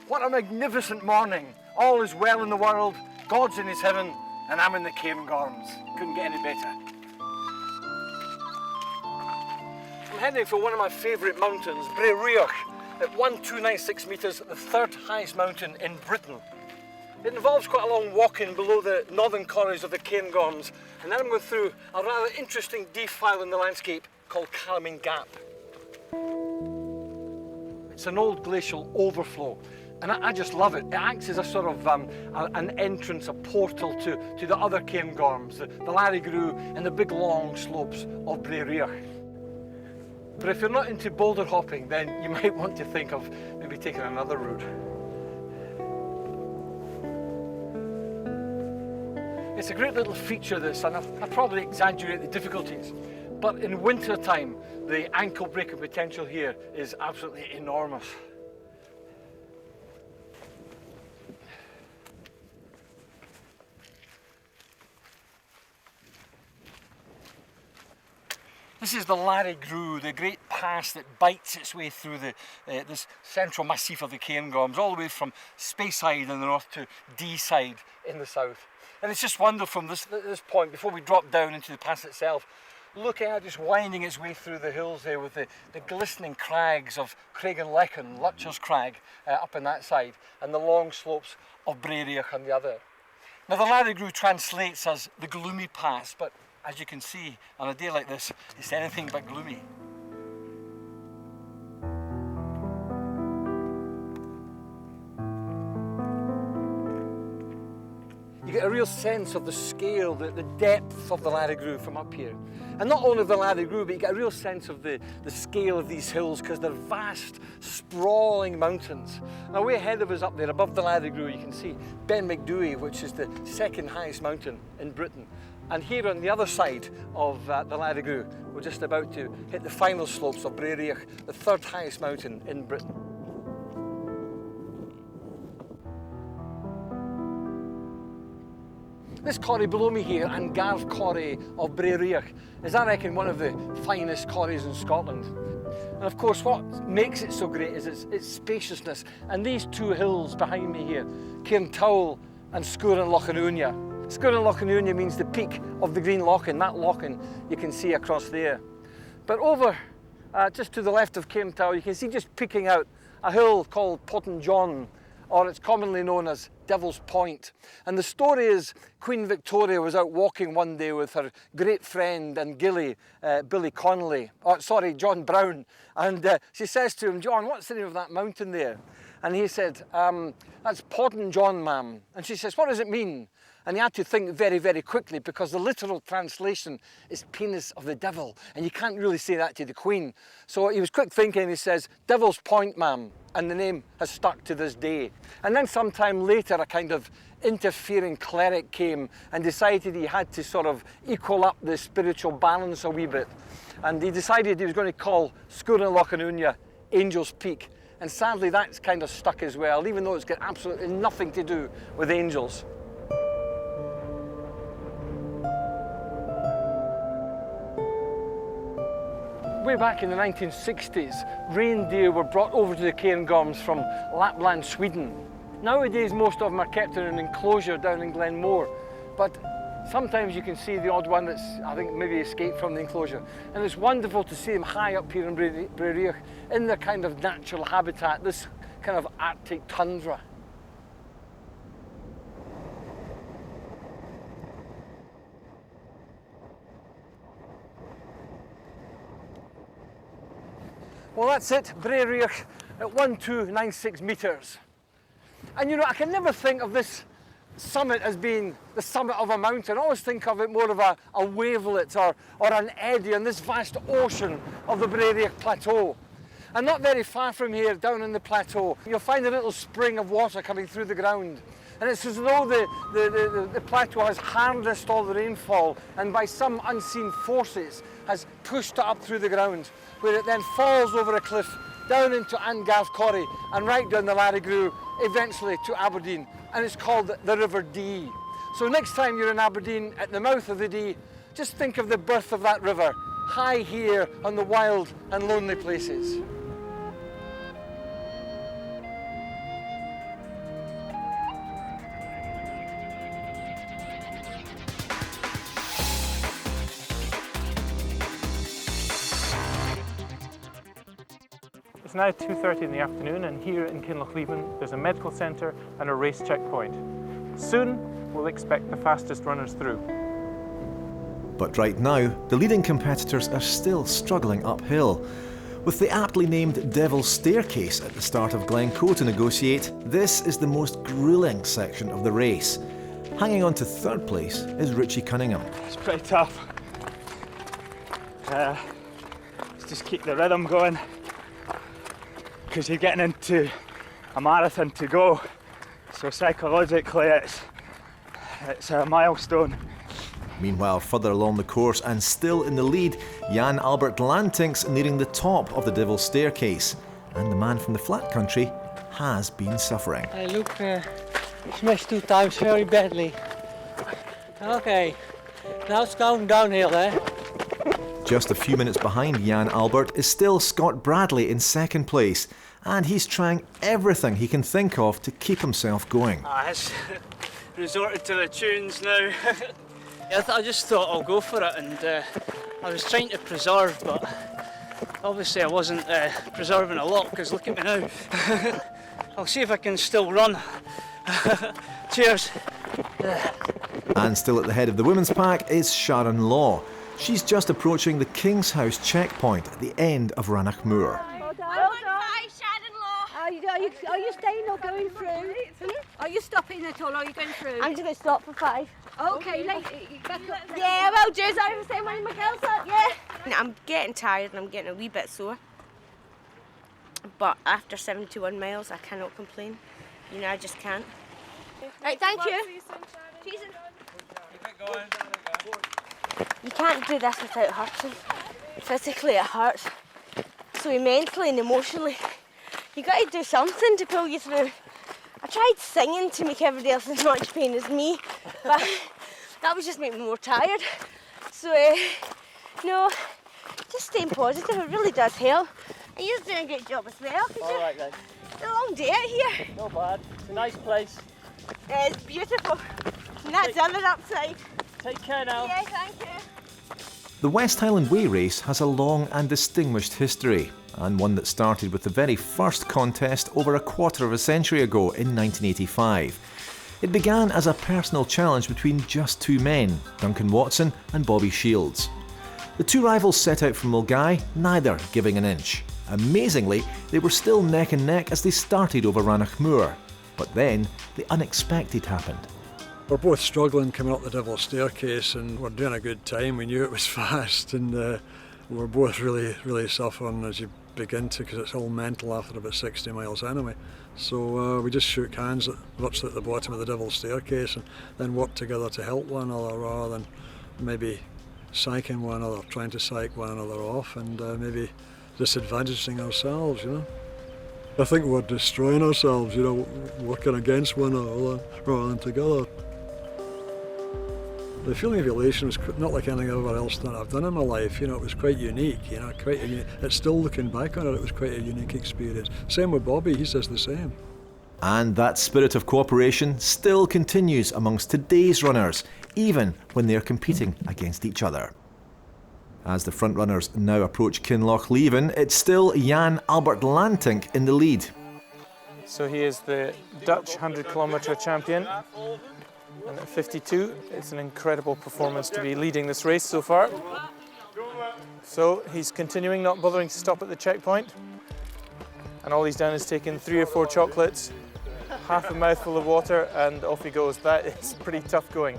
S10: What a magnificent morning. All is well in the world, God's in his heaven, and I'm in the Cairngorms. Couldn't get any better. heading for one of my favourite mountains, bleu at 1296 metres, the third highest mountain in Britain. It involves quite a long walking below the northern corners of the Cairngorms, and then I'm going through a rather interesting defile in the landscape called Calamine Gap. It's an old glacial overflow, and I just love it. It acts as a sort of an entrance, a portal to the other Cairngorms, the Larry Grue and the big long slopes of bleu. But if you're not into boulder hopping, then you might want to think of maybe taking another route. It's a great little feature, this, and I probably exaggerate the difficulties, but in winter time, the ankle breaking potential here is absolutely enormous. This is the Larry Grue, the great pass that bites its way through this central massif of the Cairngorms, all the way from Speyside in the north to Deeside in the south. And it's just wonderful from this point, before we drop down into the pass itself, looking at it just winding its way through the hills there with the glistening crags of Craigenlechen, Lutcher's Crag up on that side, and the long slopes of bleu on the other. Now the Larry Grue translates as the gloomy pass, but as you can see, on a day like this, it's anything but gloomy. You get a real sense of the scale, the depth of the Larry Grue from up here. And not only the Larry Grue, but you get a real sense of the scale of these hills, because they're vast, sprawling mountains. Now way ahead of us up there, above the Larry Grue, you can see Ben Macdui, which is the second highest mountain in Britain. And here on the other side of the Larry Grue, we're just about to hit the final slopes of bleu, the third highest mountain in Britain. This quarry below me here, Angarth Quarry of bleu, is I reckon one of the finest quarries in Scotland. And of course what makes it so great is its spaciousness. And these two hills behind me here, Cairntowel and Scurin Lochanunia. Scurin Lochanunia means the peak of the Green Lochan, that Lochan you can see across there. But over just to the left of Cairntowel, you can see just peeking out a hill called Potton John, or it's commonly known as Devil's Point. And the story is Queen Victoria was out walking one day with her great friend and gillie, John Brown. And she says to him, "John, what's the name of that mountain there?" And he said, "That's Potton John, ma'am." And she says, "What does it mean?" And he had to think very, very quickly, because the literal translation is penis of the devil, and you can't really say that to the Queen. So he was quick thinking, and he says, "Devil's Point, ma'am," and the name has stuck to this day. And then sometime later, a kind of interfering cleric came and decided he had to sort of equal up the spiritual balance a wee bit. And he decided he was going to call Scurin Lochanunia Angel's Peak. And sadly, that's kind of stuck as well, even though it's got absolutely nothing to do with angels. Way back in the 1960s, reindeer were brought over to the Cairngorms from Lapland, Sweden. Nowadays, most of them are kept in an enclosure down in Glenmore, but sometimes you can see the odd one that's, I think, maybe escaped from the enclosure. And it's wonderful to see them high up here in bleu in their kind of natural habitat, this kind of Arctic tundra. Well, that's it, bleu at 1296 metres. And you know, I can never think of this summit as being the summit of a mountain. I always think of it more of a wavelet or an eddy on this vast ocean of the bleu Plateau. And not very far from here, down in the plateau, you'll find a little spring of water coming through the ground. And it's as though the plateau has harnessed all the rainfall and by some unseen forces has pushed it up through the ground, where it then falls over a cliff down into Angarth Quarry and right down the Larry Grue, eventually to Aberdeen. And it's called the River Dee. So next time you're in Aberdeen at the mouth of the Dee, just think of the birth of that river, high here on the wild and lonely places.
S2: It's now 2:30 in the afternoon, and here in Kinlochleven there's a medical centre and a race checkpoint. Soon we'll expect the fastest runners through.
S1: But right now, the leading competitors are still struggling uphill. With the aptly named Devil's Staircase at the start of Glencoe to negotiate, this is the most gruelling section of the race. Hanging on to third place is Richie Cunningham.
S15: It's pretty tough. Just keep the rhythm going, because you're getting into a marathon to go, so psychologically it's a milestone.
S1: Meanwhile, further along the course and still in the lead, Jan Albert Lantinck's nearing the top of the Devil's Staircase, and the man from the flat country has been suffering.
S13: I look smashed 2 times very badly. Okay, now it's going downhill, eh?
S1: Just a few minutes behind Jan Albert is still Scott Bradley in second place, and he's trying everything he can think of to keep himself going.
S15: It's resorted to the tunes now. I just thought I'll go for it, and I was trying to preserve, but obviously I wasn't preserving a lot, because look at me now. I'll see if I can still run. Cheers.
S1: And still at the head of the women's pack is Sharon Law. She's just approaching the King's House checkpoint at the end of Ranach Moor.
S8: Are you staying or going through? Are you stopping at all or are you going through? I'm just going to stop for 5. Okay, yeah, well, Jez, I was saying when Michael's up, yeah. I'm getting tired and I'm getting a wee bit sore. But after 71 miles, I cannot complain. You know, I just can't. Right, thank you. Keep it going. You can't do this without hurting. Physically, it hurts. So mentally and emotionally, you got to do something to pull you through. I tried singing to make everybody else as much pain as me, but that would just make me more tired. So, no, just staying positive, it really does help. And you're doing a great job as well.
S15: All right, then.
S8: It's a long day out here.
S15: Not bad. It's a nice place.
S8: It's beautiful. And that's the other upside.
S15: Take care now.
S8: Yeah, thank you.
S1: The West Highland Way race has a long and distinguished history, and one that started with the very first contest over a quarter of a century ago in 1985. It began as a personal challenge between just 2 men, Duncan Watson and Bobby Shields. The 2 rivals set out from Milngavie, neither giving an inch. Amazingly, they were still neck and neck as they started over Ranach Moor. But then, the unexpected happened.
S14: We're both struggling coming up the Devil's Staircase, and we're doing a good time. We knew it was fast, and we're both really suffering as you begin to, because it's all mental after about 60 miles anyway. So we just shook hands virtually at the bottom of the Devil's Staircase, and then worked together to help one another rather than maybe psyching one another, trying to psych one another off, and maybe disadvantaging ourselves, you know. I think we're destroying ourselves, you know, working against one another rather than together. The feeling of elation was not like anything else that I've done in my life. You know, it was quite unique. You know, it's still looking back on it was quite a unique experience. Same with Bobby, he says the same.
S1: And that spirit of cooperation still continues amongst today's runners, even when they're competing against each other. As the front runners now approach Kinlochleven, it's still Jan Albert Lantinck in the lead.
S2: So he is the Dutch 100-kilometre champion. And at 52, it's an incredible performance to be leading this race so far. So he's continuing, not bothering to stop at the checkpoint. And all he's done is taken 3 or 4 chocolates, half a mouthful of water, and off he goes. That is pretty tough going.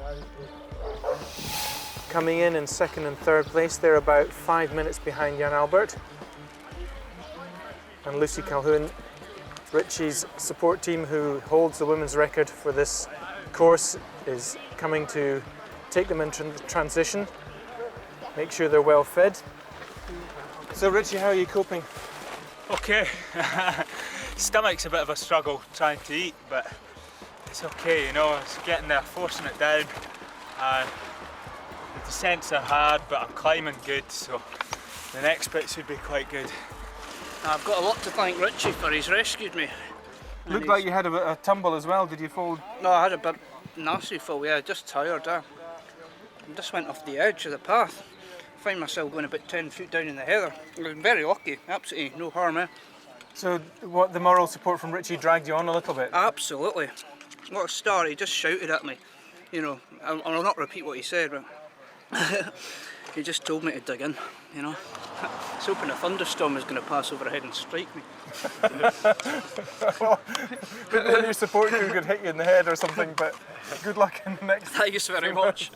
S2: Coming in second and third place, they're about 5 minutes behind Jan Albert. And Lucy Calhoun, Richie's support team, who holds the women's record for this course, is coming to take them in transition, make sure they're well fed. So Richie, how are you coping?
S15: Okay. Stomach's a bit of a struggle trying to eat, but it's okay, you know, it's getting there, forcing it down. The descents are hard, but I'm climbing good, so the next bit should be quite good. I've got a lot to thank Richie for, he's rescued me.
S2: Looked like you had a tumble as well, did you fall?
S15: No, I had a bit nasty fall, yeah, just tired. I just went off the edge of the path. I find myself going about 10 feet down in the heather. I've been very lucky, absolutely no harm.
S2: So what, the moral support from Richie dragged you on a little bit?
S15: Absolutely. What a start, he just shouted at me. You know, I'll not repeat what he said, but he just told me to dig in, you know. I was hoping a thunderstorm was going to pass overhead and strike me.
S2: Well, didn't want your support crew could hit you in the head or something, but good luck in the next.
S15: Thanks very much.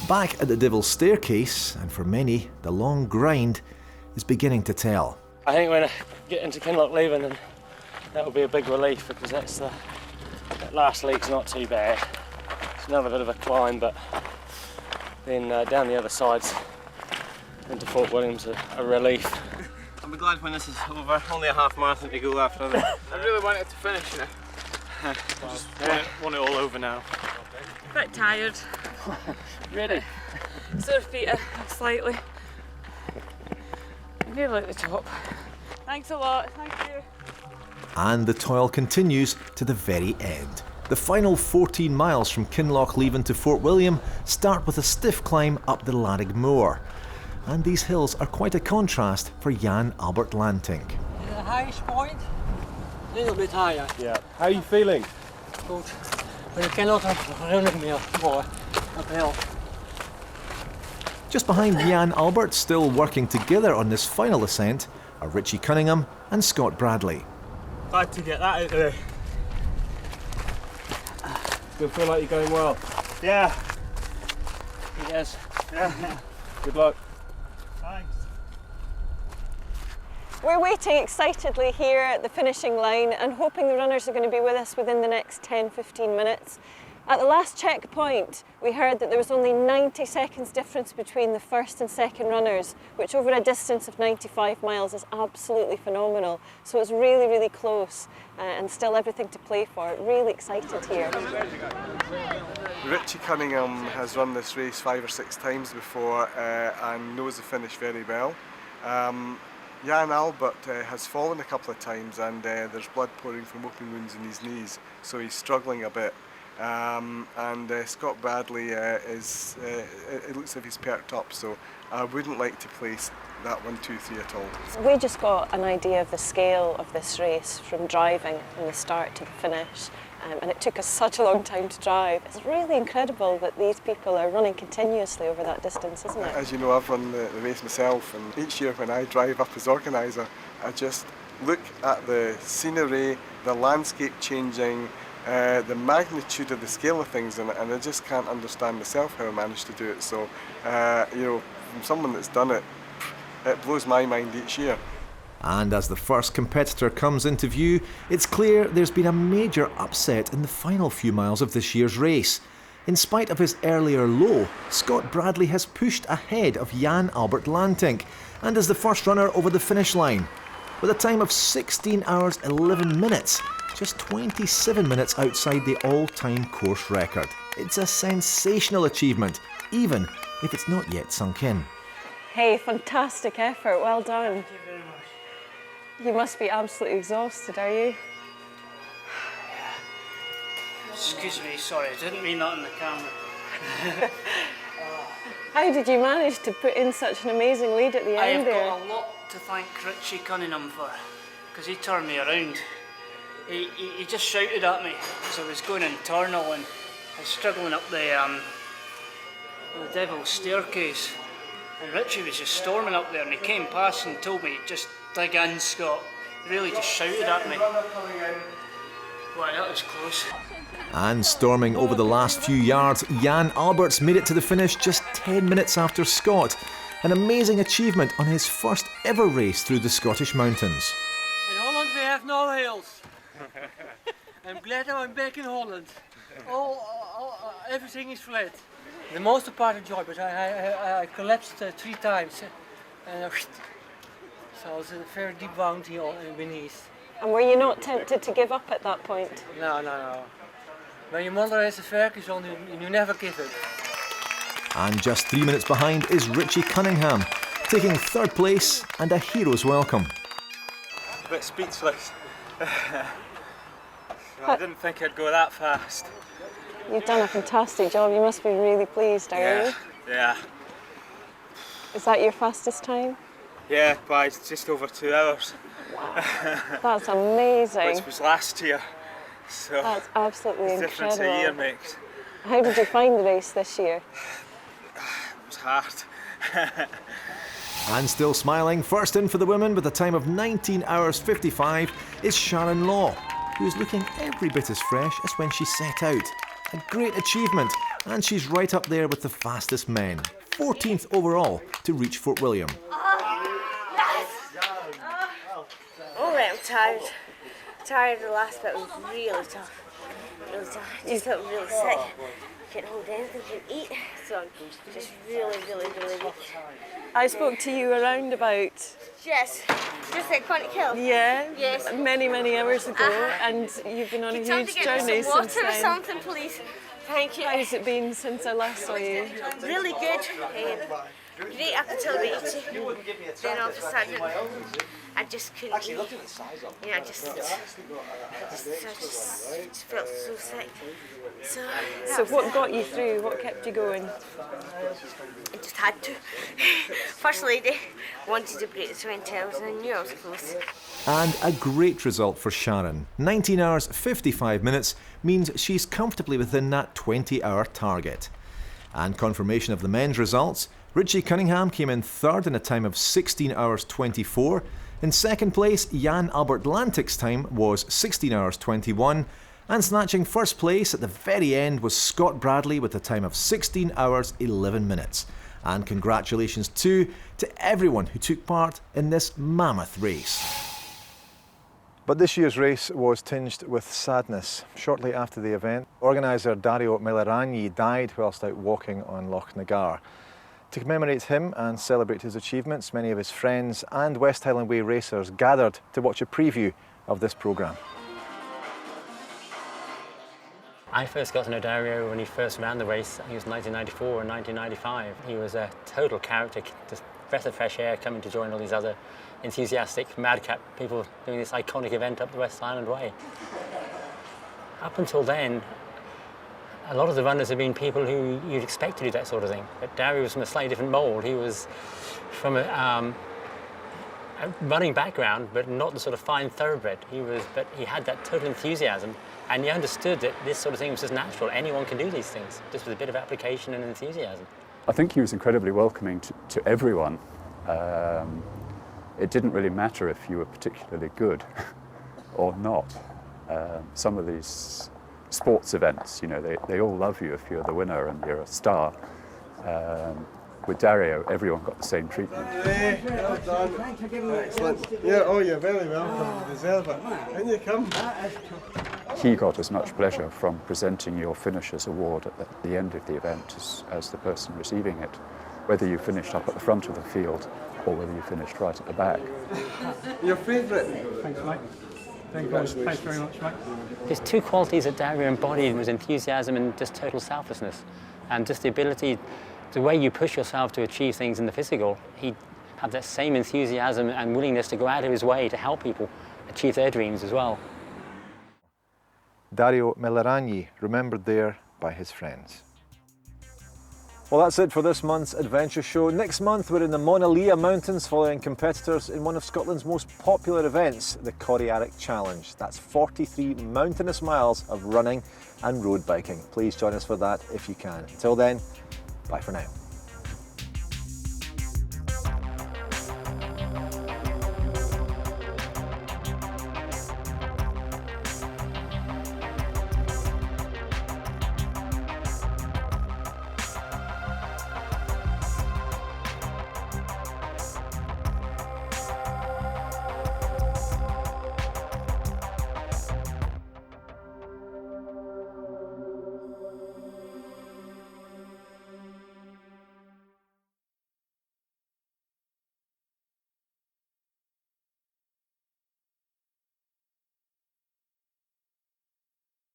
S1: Back at the Devil's Staircase, and for many, the long grind is beginning to tell.
S5: I think when I get into Kinloch Leaving, and that'll be a big relief, because that last leg's not too bad. It's another bit of a climb, but then down the other sides into Fort William's a relief.
S6: I'll be glad when this is over. Only a half marathon to go after that.
S2: I really want it to finish now.
S6: Just
S2: want it all over now.
S11: A bit tired.
S5: Ready?
S11: Sore feet slightly. Nearly at the top. Thanks a lot, thank you.
S1: And the toil continues to the very end. The final 14 miles from Kinloch Leaving to Fort William start with a stiff climb up the Larrig Moor. And these hills are quite a contrast for Jan Albert Lantink.
S13: The highest point, a little bit higher.
S5: Yeah. How are you feeling?
S13: Good. But you cannot run more uphill.
S1: Just behind Jan Albert, still working together on this final ascent, are Richie Cunningham and Scott Bradley.
S5: Glad to get that out of there. Still feel like you're going well?
S15: Yeah. Yes.
S5: Yeah. Good luck.
S15: Thanks.
S8: We're waiting excitedly here at the finishing line and hoping the runners are going to be with us within the next 10-15 minutes. At the last checkpoint, we heard that there was only 90 seconds difference between the first and second runners, which over a distance of 95 miles is absolutely phenomenal. So it's really, really close and still everything to play for. Really excited here.
S21: Richie Cunningham has run this race 5 or 6 times before and knows the finish very well. Jan Albert has fallen a couple of times and there's blood pouring from open wounds in his knees, so he's struggling a bit. Scott Bradley is, it looks like he's perked up, so I wouldn't like to place that 1, 2, 3 at all.
S8: We just got an idea of the scale of this race from driving from the start to the finish, and it took us such a long time to drive. It's really incredible that these people are running continuously over that distance, isn't it?
S21: As you know, I've run the race myself, and each year when I drive up as organiser, I just look at the scenery, the landscape changing, the magnitude of the scale of things, and I just can't understand myself how I managed to do it. So, you know, from someone that's done it, it blows my mind each year.
S1: And as the first competitor comes into view, it's clear there's been a major upset in the final few miles of this year's race. In spite of his earlier low, Scott Bradley has pushed ahead of Jan Albert Lantink and is the first runner over the finish line. With a time of 16 hours 11 minutes, just 27 minutes outside the all-time course record. It's a sensational achievement, even if it's not yet sunk in.
S8: Hey, fantastic effort, well done. Thank you very much. You must be absolutely exhausted, are you?
S15: Excuse me, sorry, I didn't mean that on the camera.
S8: How did you manage to put in such an amazing lead at the
S15: I
S8: end
S15: have
S8: there?
S15: got a lot to thank Richie Cunningham for, because he turned me around. He just shouted at me as I was going internal, and I was struggling up the Devil's Staircase, and Richie was just storming up there, and he came past and told me, just dig in, Scott. He really just shouted at me. Wow, that was close.
S1: And storming over the last few yards, Jan Alberts made it to the finish just 10 minutes after Scott. An amazing achievement on his first ever race through the Scottish mountains.
S13: In Holland we have no hills. I'm glad I'm back in Holland. Everything is flat. The most part of the job, but I collapsed 3 times. So it's a very deep wound here beneath.
S8: And were you not tempted to give up at that point?
S13: No. When your mother has a focus on you never give it.
S1: And just 3 minutes behind is Richie Cunningham, taking 3rd place and a hero's welcome.
S6: A bit speechless. I didn't think I'd go that fast.
S8: You've done a fantastic job. You must be really pleased, are you?
S6: Yeah.
S8: Is that your fastest time?
S2: Yeah, by just over 2 hours.
S16: Wow. That's amazing.
S2: Which was last year. So
S16: that's absolutely
S2: the difference
S16: incredible.
S2: a year makes.
S16: How did you find the race this year?
S2: It was hard.
S1: And still smiling, first in for the women with a time of 19 hours 55 is Sharon Law, who's looking every bit as fresh as when she set out. A great achievement, and she's right up there with the fastest men. 14th overall to reach Fort William.
S8: Oh, I'm tired. Tired, the last bit was really tough. Really tough. I just felt really sick. Couldn't hold anything to eat, so just really weak.
S16: I spoke to you around about...
S8: Yes, just at Conic Hill.
S16: Yeah,
S8: yes.
S16: Many hours ago, and you've been on a huge journey
S8: some water
S16: since then.
S8: or something, please. Thank you.
S16: How's it been since I last saw you?
S8: Really good. Great up until the 80. Then all of a sudden, I just couldn't eat. Yeah, I just felt so sick.
S16: So what got you through? What kept you going?
S8: I just had to. First lady wanted to break the 20 hours and I knew I was close.
S1: And a great result for Sharon. 19 hours 55 minutes means she's comfortably within that 20-hour target. And confirmation of the men's results, Richie Cunningham came in third in a time of 16 hours 24. In second place, Jan Albert Lantick's time was 16 hours 21. And snatching first place at the very end was Scott Bradley with a time of 16 hours 11 minutes. And congratulations too to everyone who took part in this mammoth race. But this year's race was tinged with sadness. Shortly after the event, organiser Dario Miliragni died whilst out walking on Loch Nagar. To commemorate him and celebrate his achievements, many of his friends and West Highland Way racers gathered to watch a preview of this programme.
S5: I first got to know Dario when he first ran the race. I think it was 1994 and 1995. He was a total character, just breath of fresh air coming to join all these other enthusiastic madcap people doing this iconic event up the West Highland Way. Up until then, a lot of the runners have been people who you'd expect to do that sort of thing. But Dario was from a slightly different mould. He was from a running background, but not the sort of fine thoroughbred. But he had that total enthusiasm, and he understood that this sort of thing was just natural. Anyone can do these things, just with a bit of application and enthusiasm.
S12: I think he was incredibly welcoming to everyone. It didn't really matter if you were particularly good or not. Some of these sports events, you know, they all love you if you're the winner and you're a star. With Dario, everyone got the same treatment.
S18: Hey, well done. Excellent. Yeah, oh, you're very welcome. You deserve it. In you come.
S12: He got as much pleasure from presenting your finishers award at the end of the event as the person receiving it, whether you finished up at the front of the field or whether you finished right at the back.
S18: Your favourite?
S15: Thanks, mate. Thanks very much, mate.
S5: There's two qualities that Dario embodied was enthusiasm and just total selflessness, and just the ability, the way you push yourself to achieve things in the physical. He had that same enthusiasm and willingness to go out of his way to help people achieve their dreams as well.
S1: Dario Miliragni, remembered there by his friends. Well, that's it for this month's adventure show. Next month we're in the Mona Lea Mountains following competitors in one of Scotland's most popular events, the Corryarrick Challenge. That's 43 mountainous miles of running and road biking. Please join us for that if you can. Until then, bye for now.